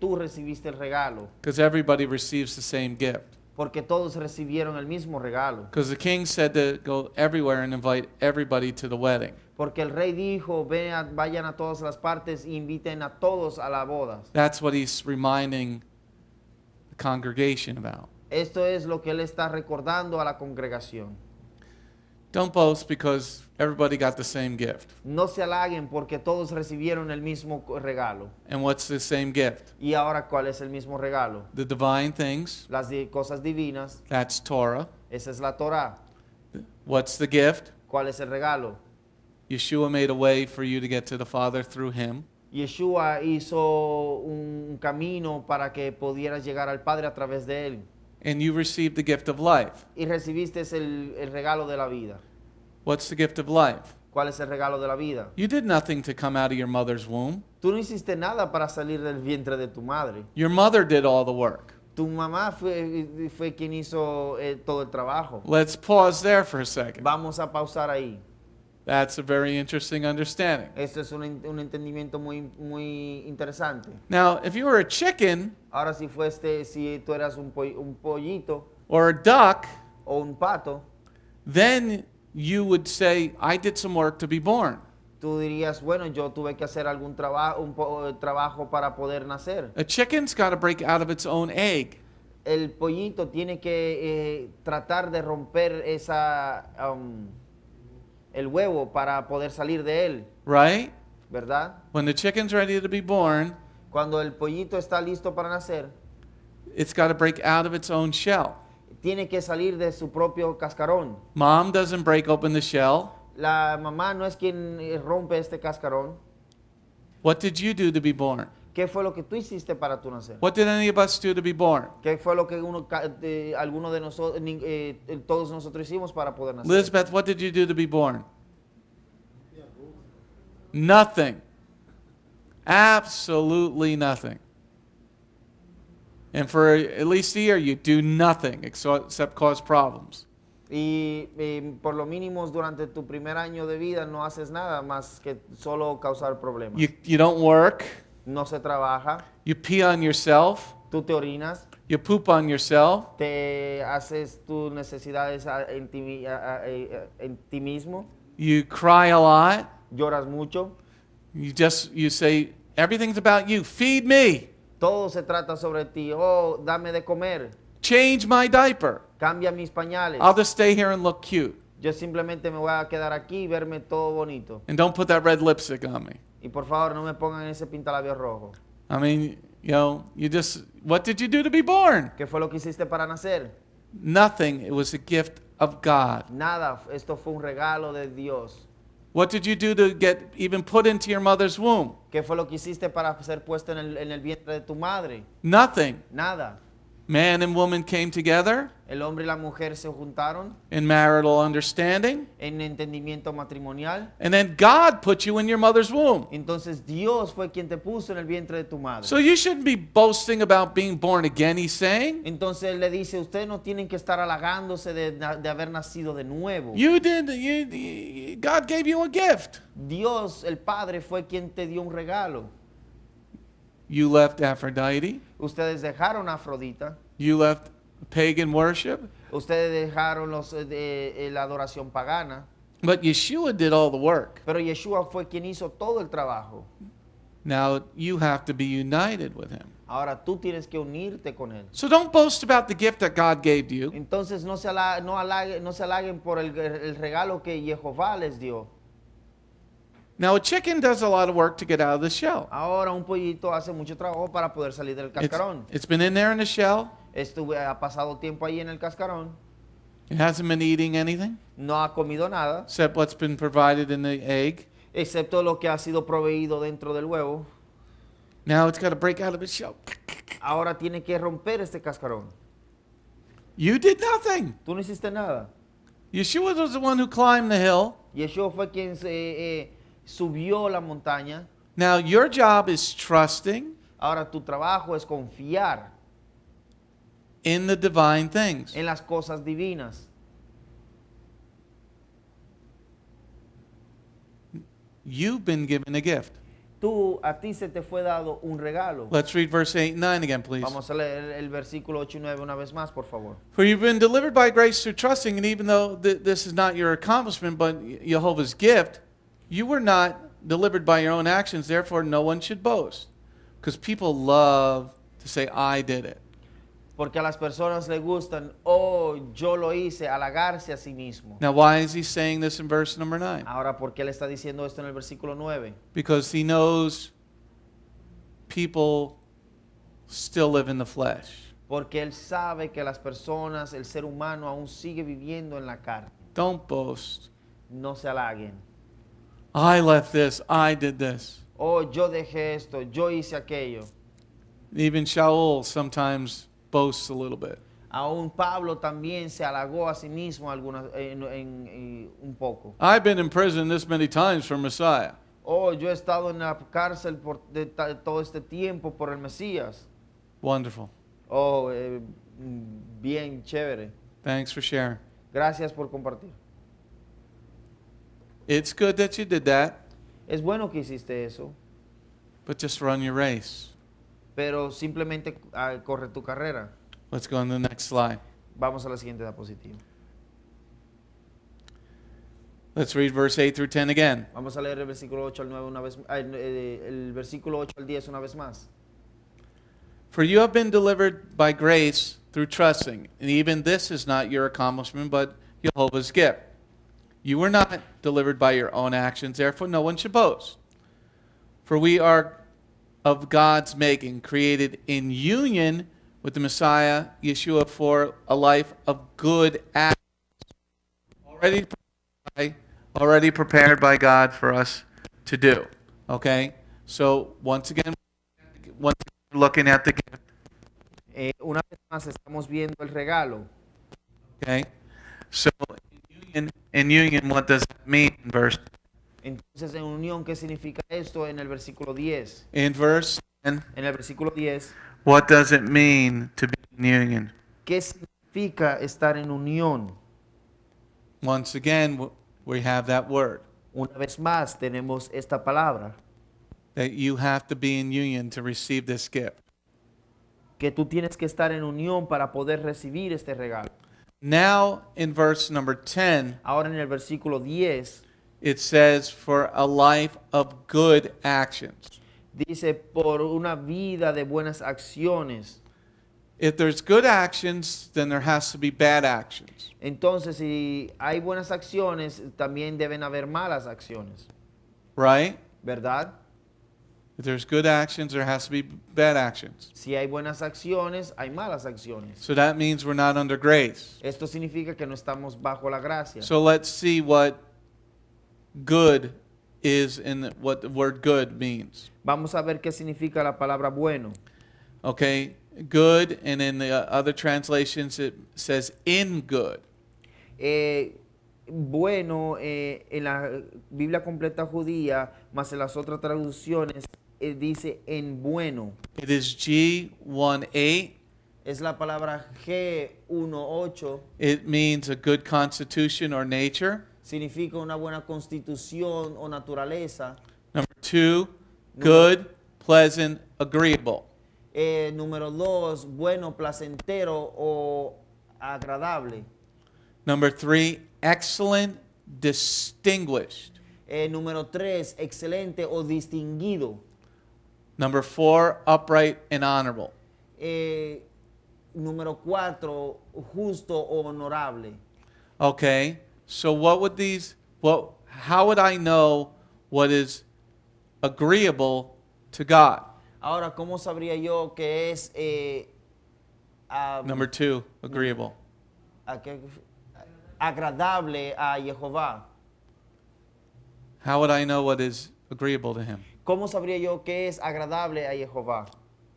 tú recibiste el regalo, Because everybody receives the same gift. porque todos recibieron el mismo regalo. Because the king said to go everywhere and invite everybody to the wedding. Porque el rey dijo, vayan a todas las partes e inviten a todos a la boda. That's what he's reminding the congregation about. Esto es lo que él está recordando a la congregación. Don't boast because everybody got the same gift. No se halaguen porque todos recibieron el mismo regalo. And what's the same gift? Y ahora, ¿cuál es el mismo regalo? The divine things, Las cosas divinas. that's Torah. Esa es la Torah. What's the gift? ¿Cuál es el regalo? Yeshua made a way for you to get to the Father through him. Yeshua hizo un camino para que pudieras llegar al Padre a través de él. And you received the gift of life. Y recibiste el regalo de la vida. What's the gift of life? ¿Cuál es el regalo de la vida? You did nothing to come out of your mother's womb. Tú no hiciste nada para salir del vientre de tu madre. Your mother did all the work. Tu mamá fue quien hizo todo el trabajo. Let's pause there for a second. Vamos a pausar ahí. That's a very interesting understanding. Esto es un entendimiento muy interesante. Now, if you were a chicken Ahora, si tú eras un pollito or a duck, o un pato, then you would say, I did some work to be born. tú dirías, bueno, yo tuve que hacer algún trabajo para poder nacer. A chicken's got to break out of its own egg. El pollito tiene que tratar de romper el huevo para poder salir de él, Right? ¿verdad? When the chicken's ready to be born, Cuando el pollito está listo para nacer, it's got to break out of its own shell. tiene que salir de su propio cascarón. Mom doesn't break open the shell. La mamá no es quien rompe este cascarón. What did you do to be born? ¿Qué fue lo que tú hiciste para tu nacer? What did any of us do to be born? ¿Qué fue lo que alguno de nosotros, todos nosotros hicimos para poder nacer? Elizabeth, what did you do to be born? Nothing. Absolutely nothing. And for at least a year, you do nothing except cause problems. Y por lo mínimo durante tu primer año de vida no haces nada más que solo causar problemas. You don't work. No se trabaja, You pee on yourself. tú te orinas, You poop on yourself. te haces tus necesidades en ti mismo, You cry a lot. lloras mucho. You say, everything's about you. Feed me. Todo se trata sobre ti. Oh, dame de comer, Change my diaper. cambia mis pañales. I'll just stay here and look cute. Yo simplemente me voy a quedar aquí y verme todo bonito. And don't put that red lipstick on me. Y por favor, no me pongan ese pintalabios rojo. I mean, what did you do to be born? ¿Qué fue lo que hiciste para nacer? Nothing. It was a gift of God. Nada, esto fue un regalo de Dios. What did you do to get even put into your mother's womb? ¿Qué fue lo que hiciste para ser puesto en el vientre de tu madre? Nothing. Nada. Man and woman came together El hombre y la mujer se juntaron in marital understanding, en entendimiento matrimonial. and then God put you in your mother's womb. Entonces Dios fue quien te puso en el vientre de tu madre. So you shouldn't be boasting about being born again, he's saying. Entonces él le dice, ustedes no tienen que estar halagándose de haber nacido de nuevo. God gave you a gift. Dios, el Padre, fue quien te dio un regalo. You left Aphrodite. Ustedes dejaron a Afrodita. You left pagan worship. Ustedes dejaron la adoración pagana. But Yeshua did all the work. Pero Yeshua fue quien hizo todo el trabajo. Now you have to be united with him. Ahora tú tienes que unirte con él. So don't boast about the gift that God gave you. Entonces no se halaguen por el regalo que Jehová les dio. Now a chicken does a lot of work to get out of the shell. Ahora un pollito hace mucho trabajo para poder salir del cascarón. It's been in there in the shell. Ha pasado tiempo ahí en el cascarón. It hasn't been eating anything No ha comido nada, except what's been provided in the egg. excepto lo que ha sido proveído dentro del huevo. Now it's got to break out of its shell. Ahora tiene que romper este cascarón. You did nothing. Tú no hiciste nada. Yeshua was the one who climbed the hill. Yeshua fue quien subió la montaña. Now your job is trusting Ahora tu trabajo es confiar in the divine things. en las cosas divinas. You've been given a gift. A ti se te fue dado un regalo. Let's read verse 8 and 9 again, please. Vamos a leer el versículo 8 y 9 una vez más, por favor. For you've been delivered by grace through trusting, and even though this is not your accomplishment, but Jehovah's gift, you were not delivered by your own actions, therefore no one should boast. Because people love to say, I did it. Porque a las personas les gustan, yo lo hice, halagarse a sí mismo. Now, why is he saying this in verse number 9? Ahora, ¿por qué le está diciendo esto en el versículo 9? Because he knows people still live in the flesh. Porque él sabe que las personas, el ser humano aún sigue viviendo en la carne. Don't boast. No se halaguen. I left this. I did this. Yo dejé esto, yo hice aquello. Even Shaul sometimes boasts a little bit. Aún Pablo también se halagó a sí mismo un poco. I've been in prison this many times for Messiah. Yo he estado en la cárcel todo este tiempo por el Mesías. Wonderful. Bien chévere. Thanks for sharing. Gracias por compartir. It's good that you did that, Es bueno que hiciste eso, but just run your race. pero simplemente corre tu carrera. Let's go on to the next slide. Vamos a la siguiente diapositiva. Let's read verse 8 through 10 again. Vamos a leer el versículo 8 al 9 una vez, el versículo 8 al 10 una vez más. For you have been delivered by grace through trusting, and even this is not your accomplishment, but Jehovah's gift. You were not delivered by your own actions, therefore no one should boast. For we are of God's making, created in union with the Messiah Yeshua for a life of good actions, already prepared by God for us to do. Okay? So once again, we're looking at the gift. Una vez más estamos viendo el regalo. Okay? So in union, what does that mean in verse? Entonces, en unión, ¿qué significa esto en el versículo 10? In verse 10, En el versículo 10, what does it mean to be in union? ¿qué significa estar en unión? Once again, we have that word, Una vez más tenemos esta palabra, that you have to be in union to receive this gift. que tú tienes que estar en unión para poder recibir este regalo. Now, in verse number 10, Ahora en el versículo 10 it says, for a life of good actions. dice, por una vida de buenas acciones. If there's good actions, then there has to be bad actions. Entonces, si hay buenas acciones, también deben haber malas acciones, Right? ¿verdad? If there's good actions, there has to be bad actions. Si hay buenas acciones, hay malas acciones. So that means we're not under grace. Esto significa que no estamos bajo la gracia. So let's see what good is and what the word good means. Vamos a ver qué significa la palabra bueno. Okay, good, and in the other translations it says in good. Bueno, en la Biblia completa judía, más en las otras traducciones, dice en bueno. It is G18. Es la palabra G18. It means a good constitution or nature. Significa una buena constitución o naturaleza. Number 2, good, pleasant, agreeable. Número 2, bueno, placentero o agradable. Number 3, excellent, distinguished. Número 3, excelente o distinguido. Number 4, upright and honorable. Número 4, justo o honorable. Okay, so how would I know what is agreeable to God? Ahora, ¿cómo sabría yo que es Number 2, agreeable. agradable a Jehová? How would I know what is agreeable to him? ¿Cómo sabría yo que es agradable a Jehová?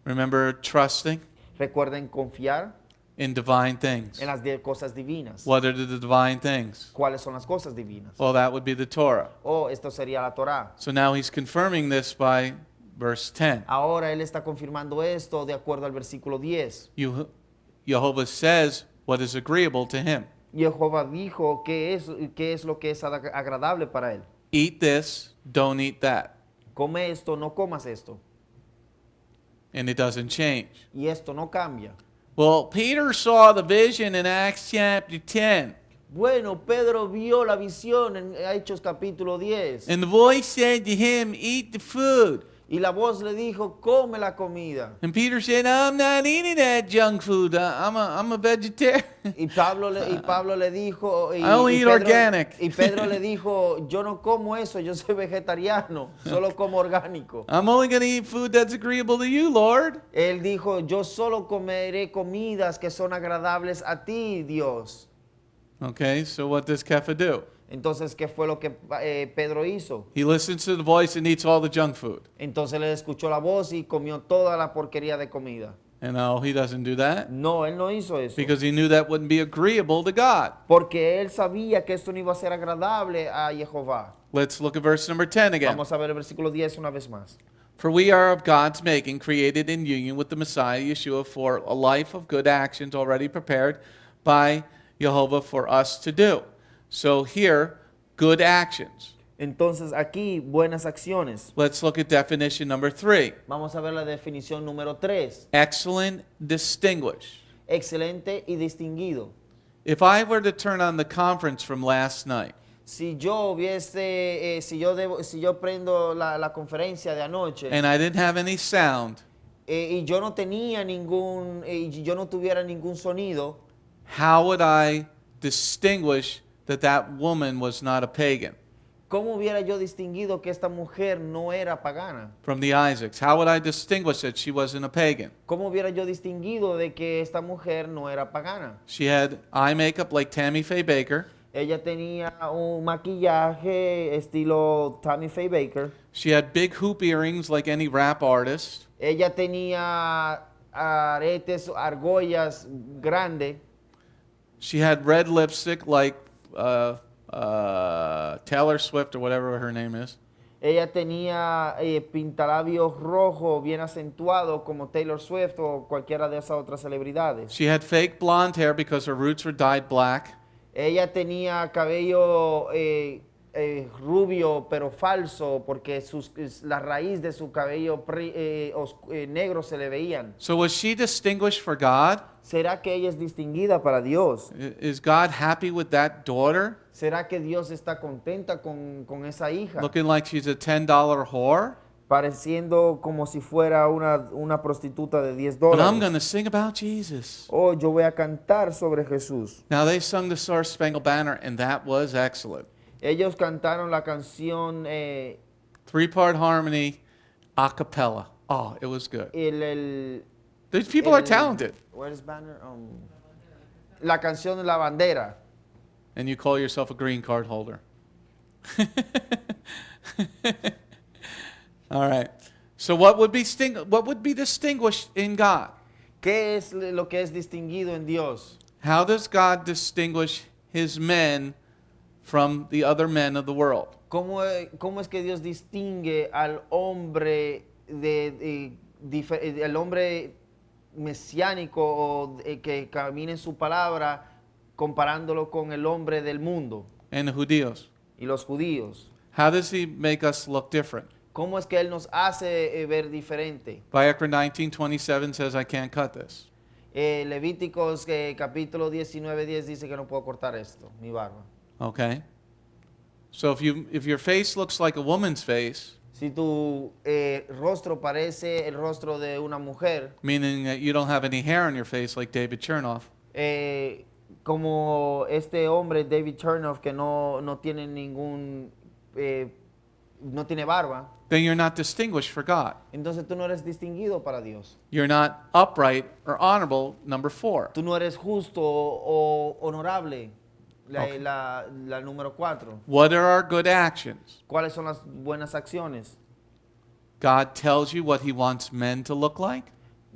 Remember trusting Recuerden confiar in divine things. en las cosas divinas. What are the divine things? ¿Cuáles son las cosas divinas? Well, that would be the Torah. Esto sería la Torá. So now he's confirming this by verse 10. Ahora él está confirmando esto de acuerdo al versículo 10. Jehovah says what is agreeable to him. Jehová dijo qué es lo que es agradable para él. Eat this, don't eat that. Come esto, no comas esto. And it doesn't change. Y esto no cambia. Well, Peter saw the vision in Acts chapter 10. Bueno, Pedro vio la visión en Hechos capítulo 10. And the voice said to him, eat the food. Y la voz le dijo, come la comida. And Peter said, I'm not eating that junk food. I'm a vegetarian. Y Pablo le dijo, I only eat organic. Y Pedro le dijo, yo no como eso, yo soy vegetariano, solo como orgánico. I'm only going to eat food that's agreeable to you, Lord. Él dijo, yo solo comeré comidas que son agradables a ti, Dios. Okay, so what does Kepha do? Entonces, ¿qué fue lo que Pedro hizo? He listens to the voice and eats all the junk food. Entonces le escuchó la voz y comió toda la porquería de comida. And no, he doesn't do that No, él no hizo eso. because he knew that wouldn't be agreeable to God. Porque él sabía que esto no iba a ser agradable a Jehová. Let's look at verse number 10 again. Vamos a ver el versículo 10 una vez más. For we are of God's making, created in union with the Messiah Yeshua for a life of good actions already prepared by Jehovah for us to do. So here, good actions. Entonces aquí, buenas acciones. Let's look at definition number 3. Vamos a ver la definición número 3. Excellent, distinguished. Excelente y distinguido. If I were to turn on the conference from last night, Si yo prendo la conferencia de anoche and I didn't have any sound, y yo no tenía yo no tuviera ningún sonido, how would I distinguish that woman was not a pagan ¿cómo hubiera yo distinguido que esta mujer no era pagana? from the Isaacs? How would I distinguish that she wasn't a pagan? ¿Cómo hubiera yo distinguido de que esta mujer no era pagana? She had eye makeup like Tammy Faye Baker. Ella tenía un maquillaje estilo Tammy Faye Baker. She had big hoop earrings like any rap artist. Ella tenía aretes, argollas grandes. She had red lipstick like Taylor Swift or whatever her name is. Ella tenía pintalabios rojo bien acentuado como Taylor Swift o cualquiera de esas otras celebridades. She had fake blonde hair because her roots were dyed black. Ella tenía cabello rubio pero falso porque la raíz de su cabello negro se le veían. So was she distinguished for God? ¿Será que ella es distinguida para Dios? Is God happy with that daughter? ¿Será que Dios está contenta con esa hija? Looking like she's a $10 whore? Pareciendo como si fuera una prostituta de $10. But I'm going to sing about Jesus. Oh, yo voy a cantar sobre Jesús. Now they sung the Star Spangled Banner and that was excellent. Ellos cantaron la canción 3-part harmony, a cappella. Oh, it was good. These people are talented. What is banner? La canción de la bandera. And you call yourself a green card holder. All right. So what would be distinguished in God? ¿Qué es lo que es distinguido en Dios? How does God distinguish his men from the other men of the world? ¿Cómo es que Dios distingue al hombre el hombre mesiánico o que camina en su palabra comparándolo con el hombre del mundo? And the judíos. Y los judíos. How does he make us look different? ¿Cómo es que él nos hace ver diferente? Vayakra 19:27 says, I can't cut this. Levíticos capítulo 19:10 dice que no puedo cortar esto, mi barba. Okay? So if your face looks like a woman's face, Si tu rostro parece el rostro de una mujer, meaning that you don't have any hair on your face like David Chernoff, como este hombre David Chernoff que no tiene no tiene barba, then you're not distinguished for God. entonces tú no eres distinguido para Dios. You're not upright or honorable, number 4. Tú no eres justo o honorable, Okay. la número 4. What are our good actions? ¿Cuáles son las buenas acciones? God tells you what he wants men to look like,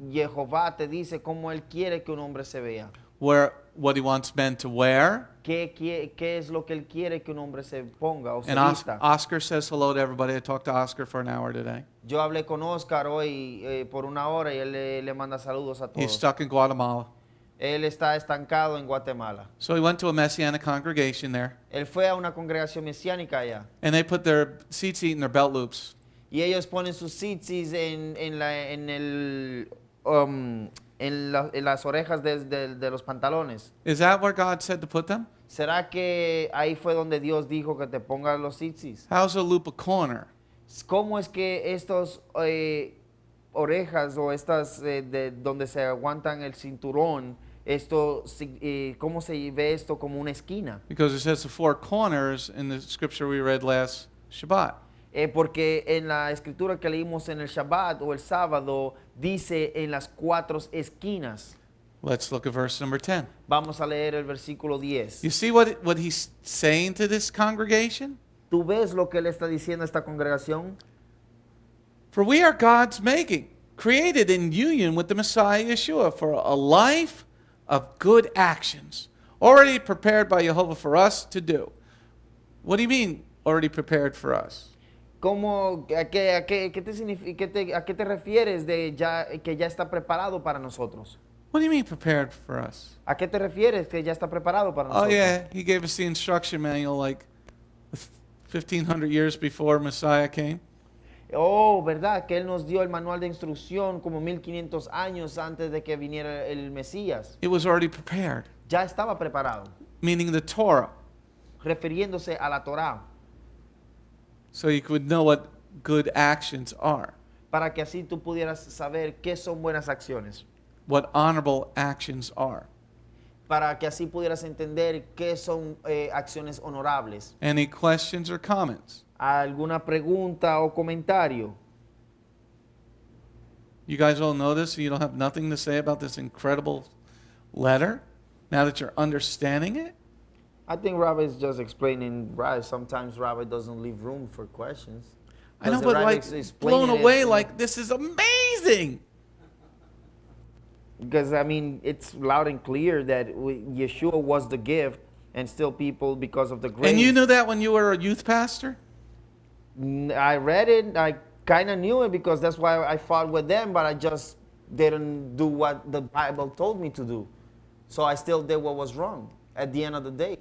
Jehová te dice cómo Él quiere que un hombre se vea. what he wants men to wear. ¿Qué es lo que Él quiere que un hombre se ponga o se And vista? Oscar says hello to everybody. I talked to Oscar for an hour today. Yo hablé con Oscar hoy por una hora y él le manda saludos a He's todos. stuck in Guatemala. Él está estancado en Guatemala. So he went to a Messianic congregation there, Él fue a una congregación mesiánica allá. and they put their seat in their belt loops. Y ellos ponen sus tzitzis en las orejas de los pantalones. Is that where God said to put them? ¿Será que ahí fue donde Dios dijo que te pongas los tzitzis? How's a loop a corner? ¿Cómo es que estos orejas o estas donde se aguantan el cinturón, cómo se ve esto como una esquina? Because it says the 4 corners in the scripture we read last Shabbat. Porque en la escritura que leímos en el Shabbat o el sábado dice en las 4 esquinas. Let's look at verse number 10. Vamos a leer el versículo 10. You see what he's saying to this congregation? ¿Tú ves lo que él está diciendo a esta congregación? For we are God's making, created in union with the Messiah Yeshua for a life of good actions, already prepared by Yehovah for us to do. What do you mean, already prepared for us? ¿A qué te refieres de que ya está preparado para nosotros? What do you mean prepared for us? ¿A qué te refieres que ya está preparado para Oh nosotros? yeah, he gave us the instruction manual like 1,500 years before Messiah came. Oh, ¿verdad? Que Él nos dio el manual de instrucción como 1500 años antes de que viniera el Mesías. It was already prepared, Ya estaba preparado, meaning the Torah, refiriéndose a la Torá, so you could know what good actions are, para que así tú pudieras saber qué son buenas acciones, what honorable actions are. para que así pudieras entender qué son acciones honorables. Any questions or comments? ¿Alguna pregunta o comentario? You guys all know this, so you don't have nothing to say about this incredible letter now that you're understanding it? I think Robert is just explaining, right? Sometimes Robert doesn't leave room for questions. I know, Because but Robert like is blown explaining away, it, like this is amazing. Because, I mean, it's loud and clear that Yeshua was the gift, and still people, because of the grace. And you knew that when you were a youth pastor? I read it, I kind of knew it because that's why I fought with them, but I just didn't do what the Bible told me to do. So I still did what was wrong at the end of the day.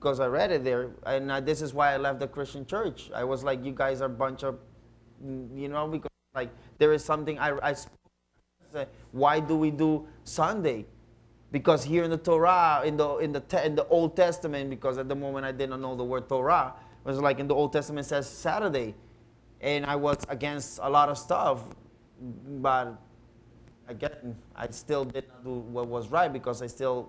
Because I read it there, and this is why I left the Christian church. I was like, you guys are a bunch of, because like there is something I said, why do we do Sunday? Because here in the Torah, in the Old Testament, because at the moment I didn't know the word Torah, it was like in the Old Testament it says Saturday, and I was against a lot of stuff, but again, I still did not do what was right because I still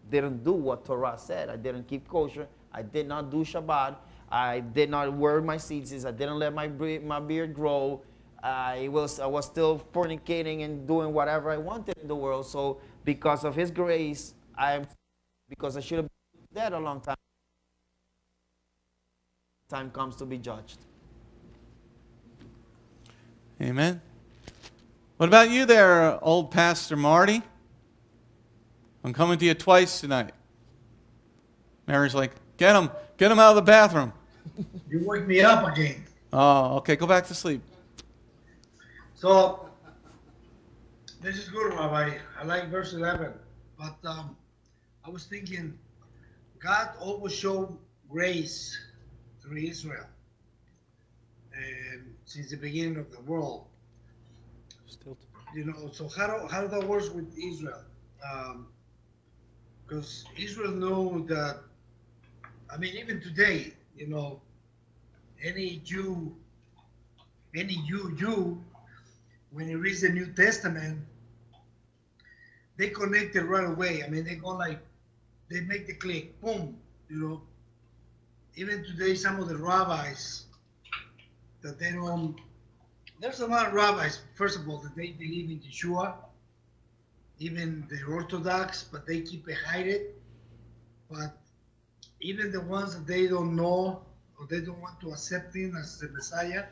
didn't do what Torah said. I didn't keep kosher. I did not do Shabbat. I did not wear my tzitzis. I didn't let my beard grow. I was still fornicating and doing whatever I wanted in the world. So because of His grace, because I should have been dead a long time. Time comes to be judged. Amen. What about you there, old Pastor Marty? I'm coming to you twice tonight. Mary's like, get him out of the bathroom. You wake me up again. Oh, okay, go back to sleep. So, this is good, Rabbi. I like verse 11. But I was thinking, God always showed grace through Israel. And since the beginning of the world. So how that works with Israel? Because Israel know that, I mean, even today, any Jew, when he reads the New Testament, they connect it right away. I mean, they go they make the click, boom, Even today, some of the rabbis that they don't, there's a lot of rabbis, first of all, that they believe in Yeshua, even the Orthodox, but they keep it hidden. But even the ones that they don't know or they don't want to accept him as the Messiah,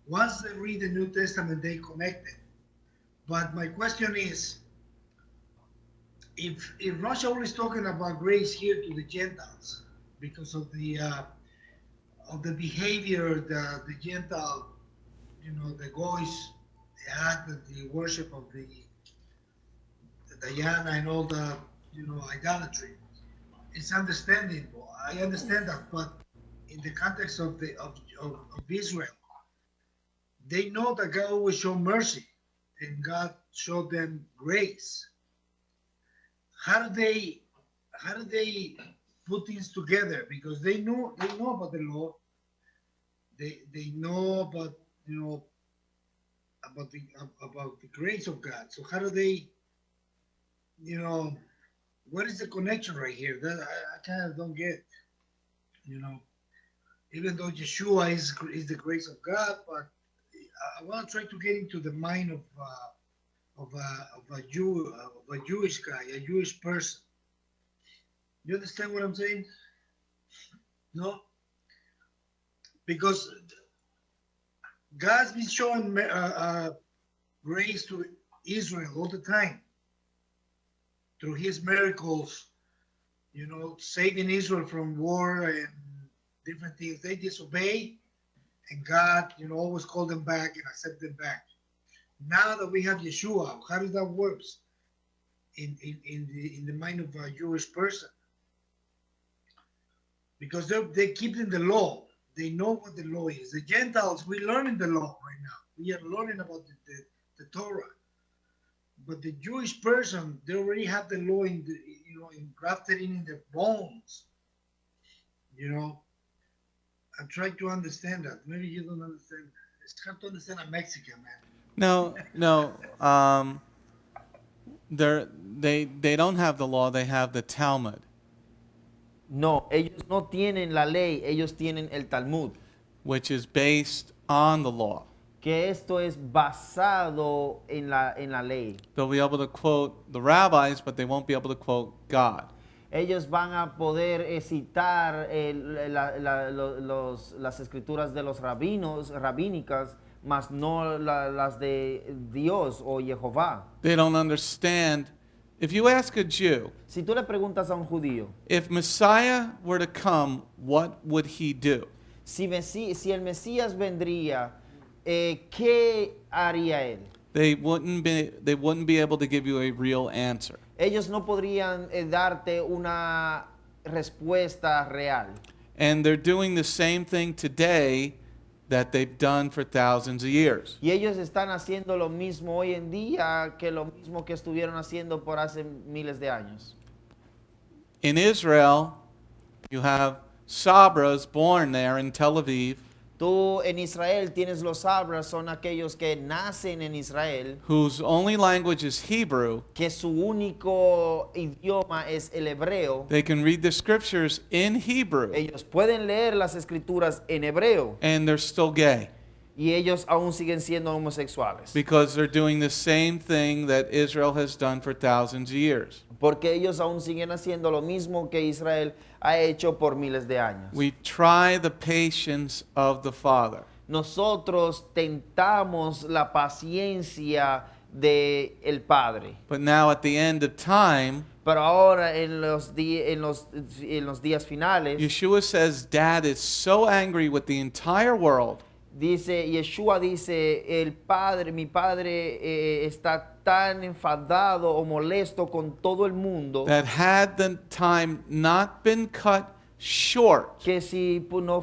once they read the New Testament, they connect it. But my question is, if Russia is talking about grace here to the Gentiles because of the behavior the Gentile, the goys had, the worship of the Diana and all the idolatry, it's understandable. I understand that, but in the context of Israel, they know that God always show mercy and God showed them grace. How do they put things together? Because they know about the law. They know about about the grace of God. So how do they, what is the connection right here? That I kind of don't get. Even though Yeshua is the grace of God, but I want to try to get into the mind of a Jewish guy, a Jewish person. You understand what I'm saying? No? Because God's been showing grace to Israel all the time through his miracles, saving Israel from war and different things. They disobey, and God, always call them back and accept them back. Now that we have Yeshua, how does that work in the mind of a Jewish person? Because they keep in the law. They know what the law is. The Gentiles, we're learning the law right now. We are learning about the Torah. But the Jewish person, they already have the law engrafted in their bones. I'm trying to understand that. Maybe you don't understand. It's hard to understand a Mexican, man. No. They don't have the law. They have the Talmud. No, ellos no tienen la ley, ellos tienen el Talmud. Which is based on the law. Que esto es basado en la ley. They'll be able to quote the rabbis, but they won't be able to quote God. Ellos van a poder citar las escrituras de los rabínicas, mas no las de Dios o Jehová. They don't understand. If you ask a Jew, si tú le preguntas a un judío, if Messiah were to come, what would he do? Si el Mesías vendría, ¿qué haría él? They wouldn't be able to give you a real answer. Ellos no podrían darte una respuesta real. And they're doing the same thing today that they've done for thousands of years. Y ellos están haciendo lo mismo hoy en día que lo mismo que estuvieron haciendo por hace miles de años. In Israel, you have Sabras born there in Tel Aviv. Tú en Israel tienes los Sabras, son aquellos que nacen en Israel. Whose only language is Hebrew. Que su único idioma es el hebreo. They can read the scriptures in Hebrew. Ellos pueden leer las escrituras en hebreo. And they're still gay. Y ellos aún siguen siendo homosexuales. Because they're doing the same thing that Israel has done for thousands of years. Porque ellos aún siguen haciendo lo mismo que Israel ha hecho por miles de años. We try the patience of the Father. Nosotros tentamos la paciencia de el Padre. But now at the end of time, pero ahora en los días finales, Yeshua says, Dad is so angry with the entire world. Yeshua dice, mi padre está tan enfadado o molesto con todo el mundo. That had the time not been cut short, que si no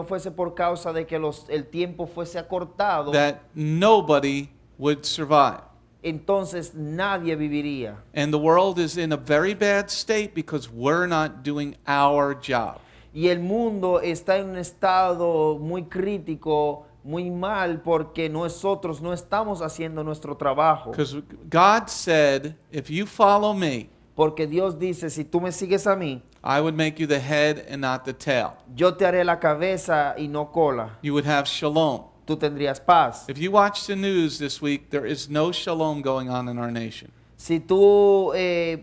fuese por causa de que el tiempo fuese acortado, that nobody would survive. entonces nadie viviría. And the world is in a very bad state because we're not doing our job. Y el mundo está en un estado muy crítico, muy mal, porque nosotros no estamos haciendo nuestro trabajo. Because God said, if you follow me, Porque Dios dice, si tú me sigues a mí, I would make you the head and not the tail. yo te haré la cabeza y no cola. You would have shalom. Tú tendrías paz. If you watch the news this week, there is no shalom going on in our nation. Si tú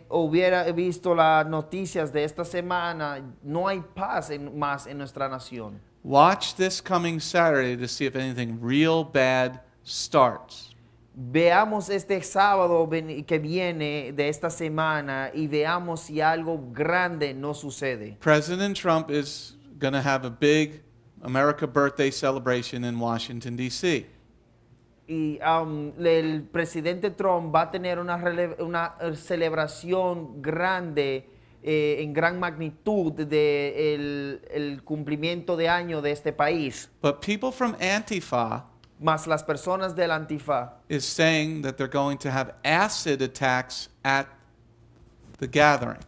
hubieras visto las noticias de esta semana, no hay paz más en nuestra nación. Watch this coming Saturday to see if anything real bad starts. Veamos este sábado que viene de esta semana y veamos si algo grande no sucede. President Trump is going to have a big America birthday celebration in Washington, D.C. Y el presidente Trump va a tener una celebración grande, en gran magnitud, de el cumplimiento de año de este país. But people from Antifa Mas las personas del Antifa is saying that they're going to have acid attacks at the gathering.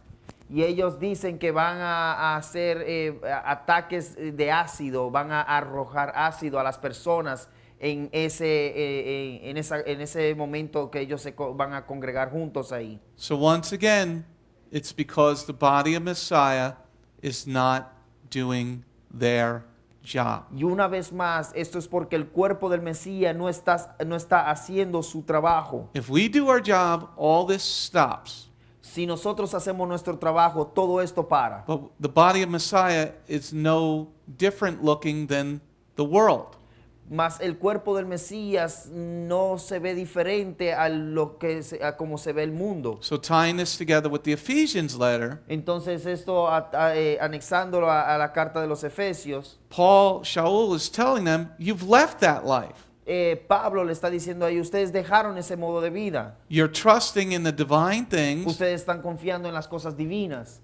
y ellos dicen que van a hacer ataques de ácido, van a arrojar ácido a las personas en ese momento que ellos van a congregar juntos ahí. So once again, it's because the body of Messiah is not doing their job. Y una vez más, esto es porque el cuerpo del Mesías no está haciendo su trabajo. If we do our job, all this stops. Si nosotros hacemos nuestro trabajo, todo esto para. But the body of Messiah is no different looking than the world. Mas el cuerpo del Mesías no se ve diferente a como se ve el mundo. So tying this together with the Ephesians letter, Entonces esto anexándolo a la carta de los Efesios, Shaul is telling them, you've left that life. Pablo le está diciendo ahí, ustedes dejaron ese modo de vida. You're trusting in the divine things, Ustedes están confiando en las cosas divinas.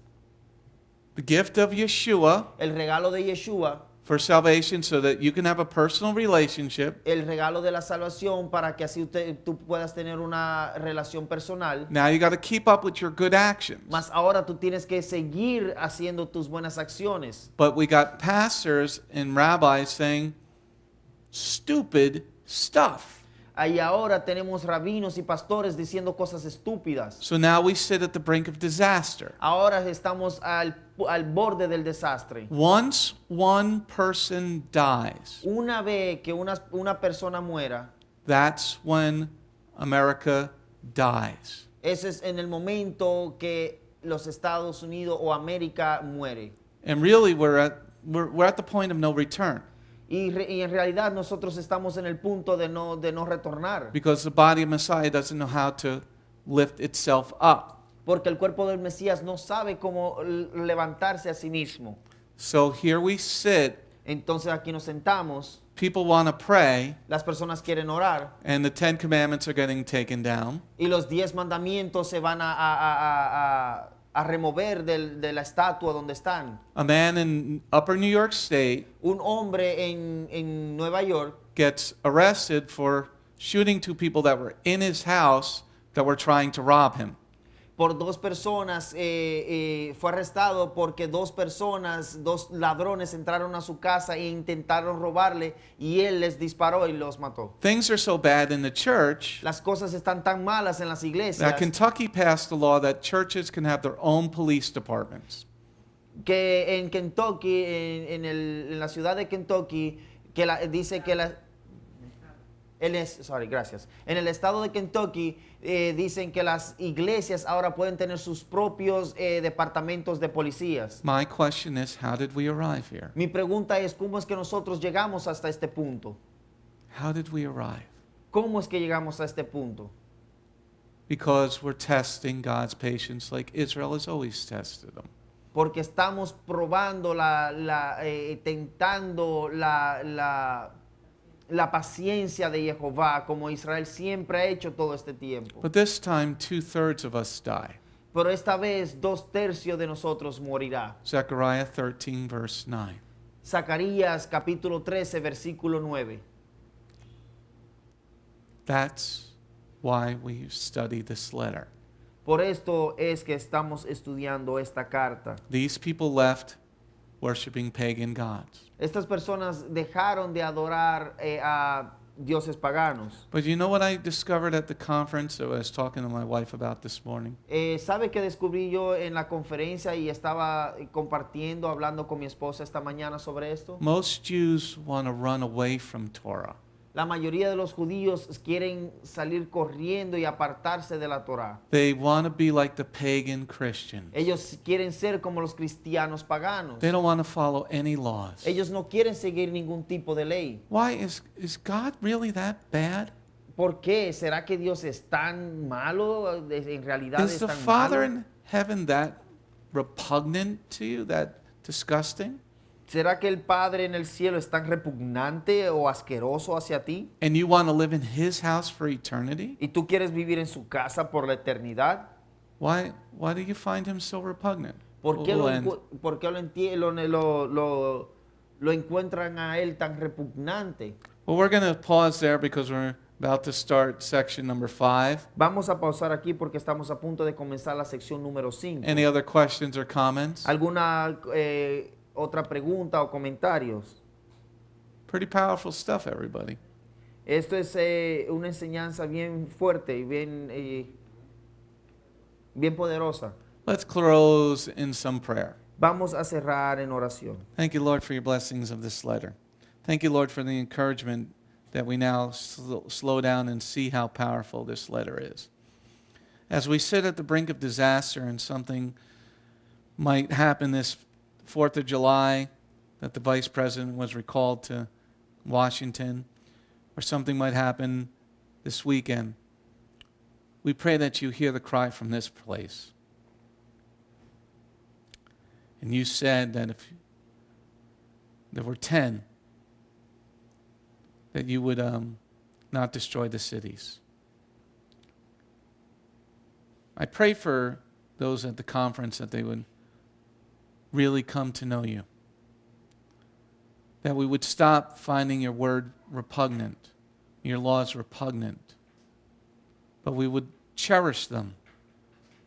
the gift of Yeshua El regalo de Yeshua, for salvation so that you can have a personal relationship. el regalo de la salvación para que así tú puedas tener una relación personal. Now you got to keep up with your good actions. Mas ahora tú tienes que seguir haciendo tus buenas acciones. But we got pastors and rabbis saying stupid stuff. Ahí ahora tenemos rabinos y pastores diciendo cosas estúpidas. So now we sit at the brink of disaster. Ahora estamos al borde del desastre. Once one person dies, Una vez que una persona muera, that's when America dies. ese es en el momento que los Estados Unidos o América muere. And really we're at the point of no return. Y en realidad nosotros estamos en el punto de no retornar. Because the body of Messiah doesn't know how to lift itself up. Porque el cuerpo del Mesías no sabe cómo levantarse a sí mismo. So here we sit, Entonces aquí nos sentamos, people want to pray, las personas quieren orar and the 10 commandments are getting taken down. y los 10 mandamientos se van a remover de la estatua donde están. A man in Upper New York State Un hombre en Nueva York gets arrested for shooting two people that were in his house that were trying to rob him. por dos personas, fue arrestado porque dos ladrones entraron a su casa e intentaron robarle y él les disparó y los mató. Things are so bad in the church Las cosas están tan malas en las iglesias that Kentucky passed a law that churches can have their own police departments. que en Kentucky, en la ciudad de Kentucky, dice que gracias. En el estado de Kentucky dicen que las iglesias ahora pueden tener sus propios departamentos de policías. My question is, how did we arrive here? Mi pregunta es, ¿cómo es que nosotros llegamos hasta este punto? How did we arrive? ¿Cómo es que llegamos a este punto? Because we're testing God's patience like Israel has always tested them. Porque estamos probando, tentando la paciencia de Jehová, como Israel siempre ha hecho todo este tiempo. But this time, 2/3 of us die. Pero esta vez 2/3 de nosotros morirá. Zechariah 13, verse 9. Zacarías capítulo 13, versículo 9. That's why we study this letter. Por esto es que estamos estudiando esta carta. These people left worshiping pagan gods. Estas personas dejaron de adorar a dioses paganos. But you know what I discovered at the conference that I was talking to my wife about this morning? ¿Sabe qué descubrí yo en la conferencia y estaba compartiendo, hablando con mi esposa esta mañana sobre esto? Most Jews want to run away from Torah. La mayoría de los judíos quieren salir corriendo y apartarse de la Torá. They want to be like the pagan Christians. Ellos quieren ser como los cristianos paganos. They don't want to follow any laws. Ellos no quieren seguir ningún tipo de ley. Why is God really that bad? ¿Por qué? ¿Será que Dios es tan malo? En realidad Is es the tan Father malo. in heaven that repugnant to you, that disgusting? ¿Será que el Padre en el cielo es tan repugnante o asqueroso hacia ti? And you want to live in His house for eternity? ¿Y tú quieres vivir en su casa por la eternidad? Why do you find Him so repugnant? ¿Por qué, We'll end. por qué lo encuentran a él tan repugnante? Well, we're going to pause there because we're about to start section number 5. Vamos a pausar aquí porque estamos a punto de comenzar la sección número 5. Any other questions or comments? ¿Alguna otra pregunta o comentarios? Pretty powerful stuff, everybody. Esto es una enseñanza bien fuerte y bien poderosa. Let's close in some prayer. Vamos a cerrar en oración. Thank you, Lord, for your blessings of this letter. Thank you, Lord, for the encouragement that we now slow down and see how powerful this letter is. As we sit at the brink of disaster and something might happen this 4th of July, that the vice president was recalled to Washington, or something might happen this weekend, we pray that you hear the cry from this place. And you said that if there were 10, that you would not destroy the cities. I pray for those at the conference that they would really come to know you. That we would stop finding your word repugnant, your laws repugnant, but we would cherish them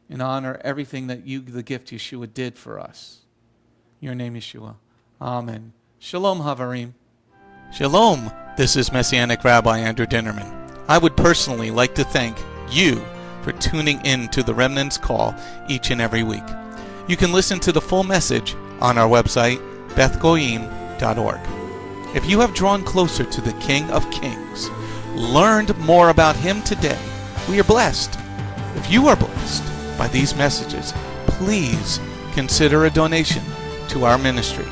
and honor everything that you, the gift Yeshua, did for us. In your name, Yeshua. Amen. Shalom, Havarim. Shalom. This is Messianic Rabbi Andrew Dinnerman. I would personally like to thank you for tuning in to the Remnant's Call each and every week. You can listen to the full message on our website, bethgoyim.org. If you have drawn closer to the King of Kings, learned more about Him today, we are blessed. If you are blessed by these messages, please consider a donation to our ministry.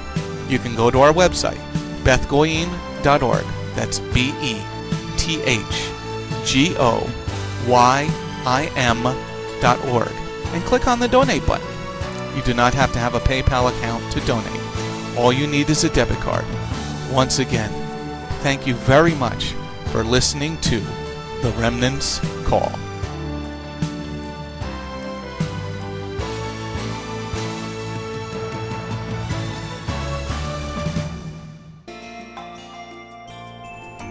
You can go to our website, bethgoyim.org. That's BETHGOYIM.org, and click on the donate button. You do not have to have a PayPal account to donate. All you need is a debit card. Once again, thank you very much for listening to The Remnant's Call.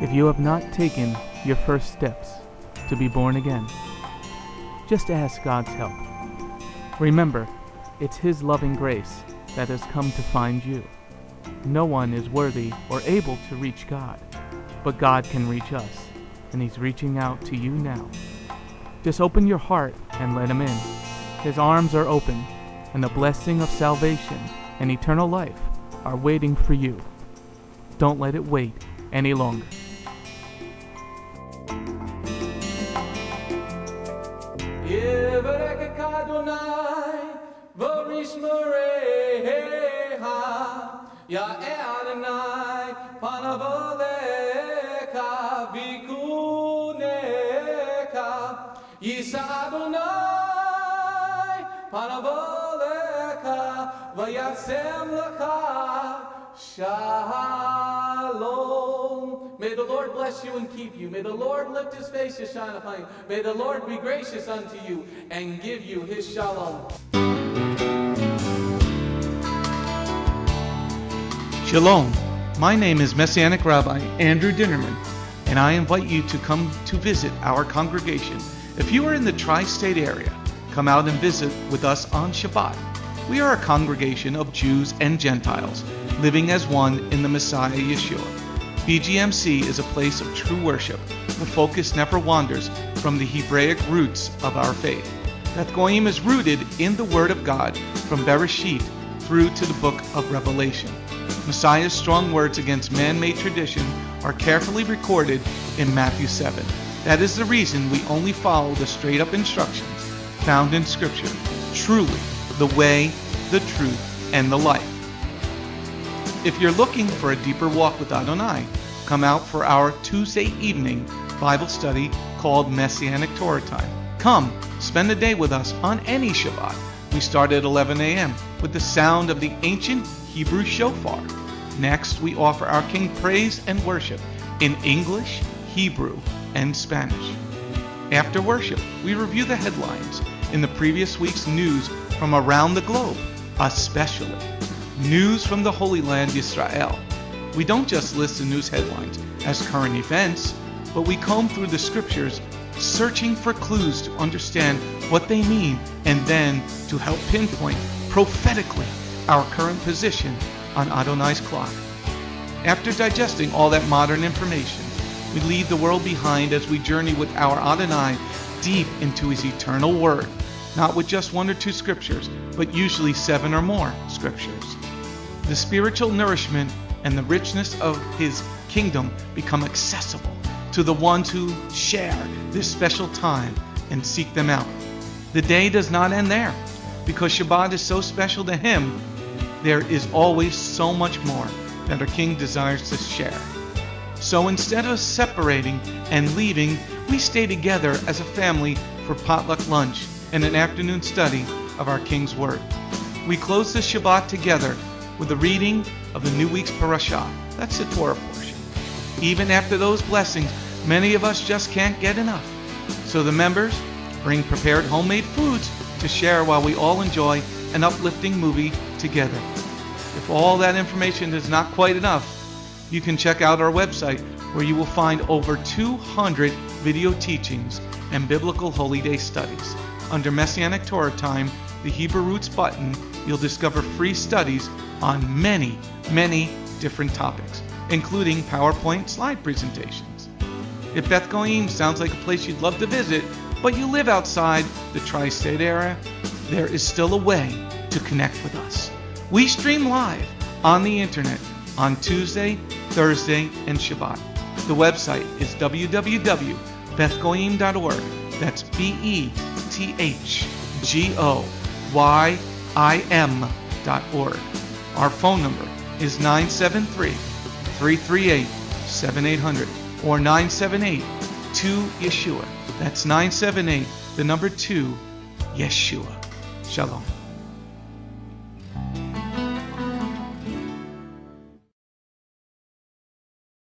If you have not taken your first steps to be born again, just ask God's help. Remember, it's His loving grace that has come to find you. No one is worthy or able to reach God, but God can reach us, and He's reaching out to you now. Just open your heart and let Him in. His arms are open, and the blessing of salvation and eternal life are waiting for you. Don't let it wait any longer. Ya Adonai, panavoleka, vikuneka, Yisa Adonai, panavoleka, vayasem lecha, shalom. May the Lord bless you and keep you. May the Lord lift His face to shine upon you. May the Lord be gracious unto you and give you His shalom. Shalom. My name is Messianic Rabbi Andrew Dinnerman, and I invite you to come to visit our congregation. If you are in the tri-state area, come out and visit with us on Shabbat. We are a congregation of Jews and Gentiles, living as one in the Messiah Yeshua. Bgmc is a place of true worship. The focus never wanders from the Hebraic roots of our faith. Beth Goyim is rooted in the Word of God from Bereshit through to the book of Revelation. Messiah's strong words against man-made tradition are carefully recorded in Matthew 7. That is the reason we only follow the straight-up instructions found in Scripture. Truly, the way, the truth, and the life. If you're looking for a deeper walk with Adonai, come out for our Tuesday evening Bible study called Messianic Torah Time. Come, spend the day with us on any Shabbat. We start at 11 a.m. with the sound of the ancient Hebrew shofar. Next, we offer our King praise and worship in English, Hebrew, and Spanish. After worship, we review the headlines in the previous week's news from around the globe, especially news from the Holy Land, Israel. We don't just list the news headlines as current events, but we comb through the scriptures, searching for clues to understand what they mean, and then to help pinpoint prophetically our current position on Adonai's clock. After digesting all that modern information, we leave the world behind as we journey with our Adonai deep into his eternal word, not with just 1 or 2 scriptures, but usually 7 or more scriptures. The spiritual nourishment and the richness of his kingdom become accessible to the ones who share this special time and seek them out. The day does not end there. Because Shabbat is so special to him, there is always so much more that our King desires to share. So instead of separating and leaving, we stay together as a family for potluck lunch and an afternoon study of our King's Word. We close the Shabbat together with the reading of the new week's parashah. That's the Torah portion. Even after those blessings, many of us just can't get enough. So the members bring prepared homemade foods to share while we all enjoy an uplifting movie together. If all that information is not quite enough, you can check out our website where you will find over 200 video teachings and biblical holy day studies. Under Messianic Torah Time, the Hebrew Roots button, you'll discover free studies on many, many different topics, including PowerPoint slide presentations. If Beth Goyim sounds like a place you'd love to visit, but you live outside the tri-state area, there is still a way to connect with us. We stream live on the internet on Tuesday, Thursday, and Shabbat. The website is www.bethgoyim.org. That's BETHGOYIM.org. Our phone number is 973-338-7800 or 978-2-YESHUA. That's 978, the number 2, Yeshua. Shalom.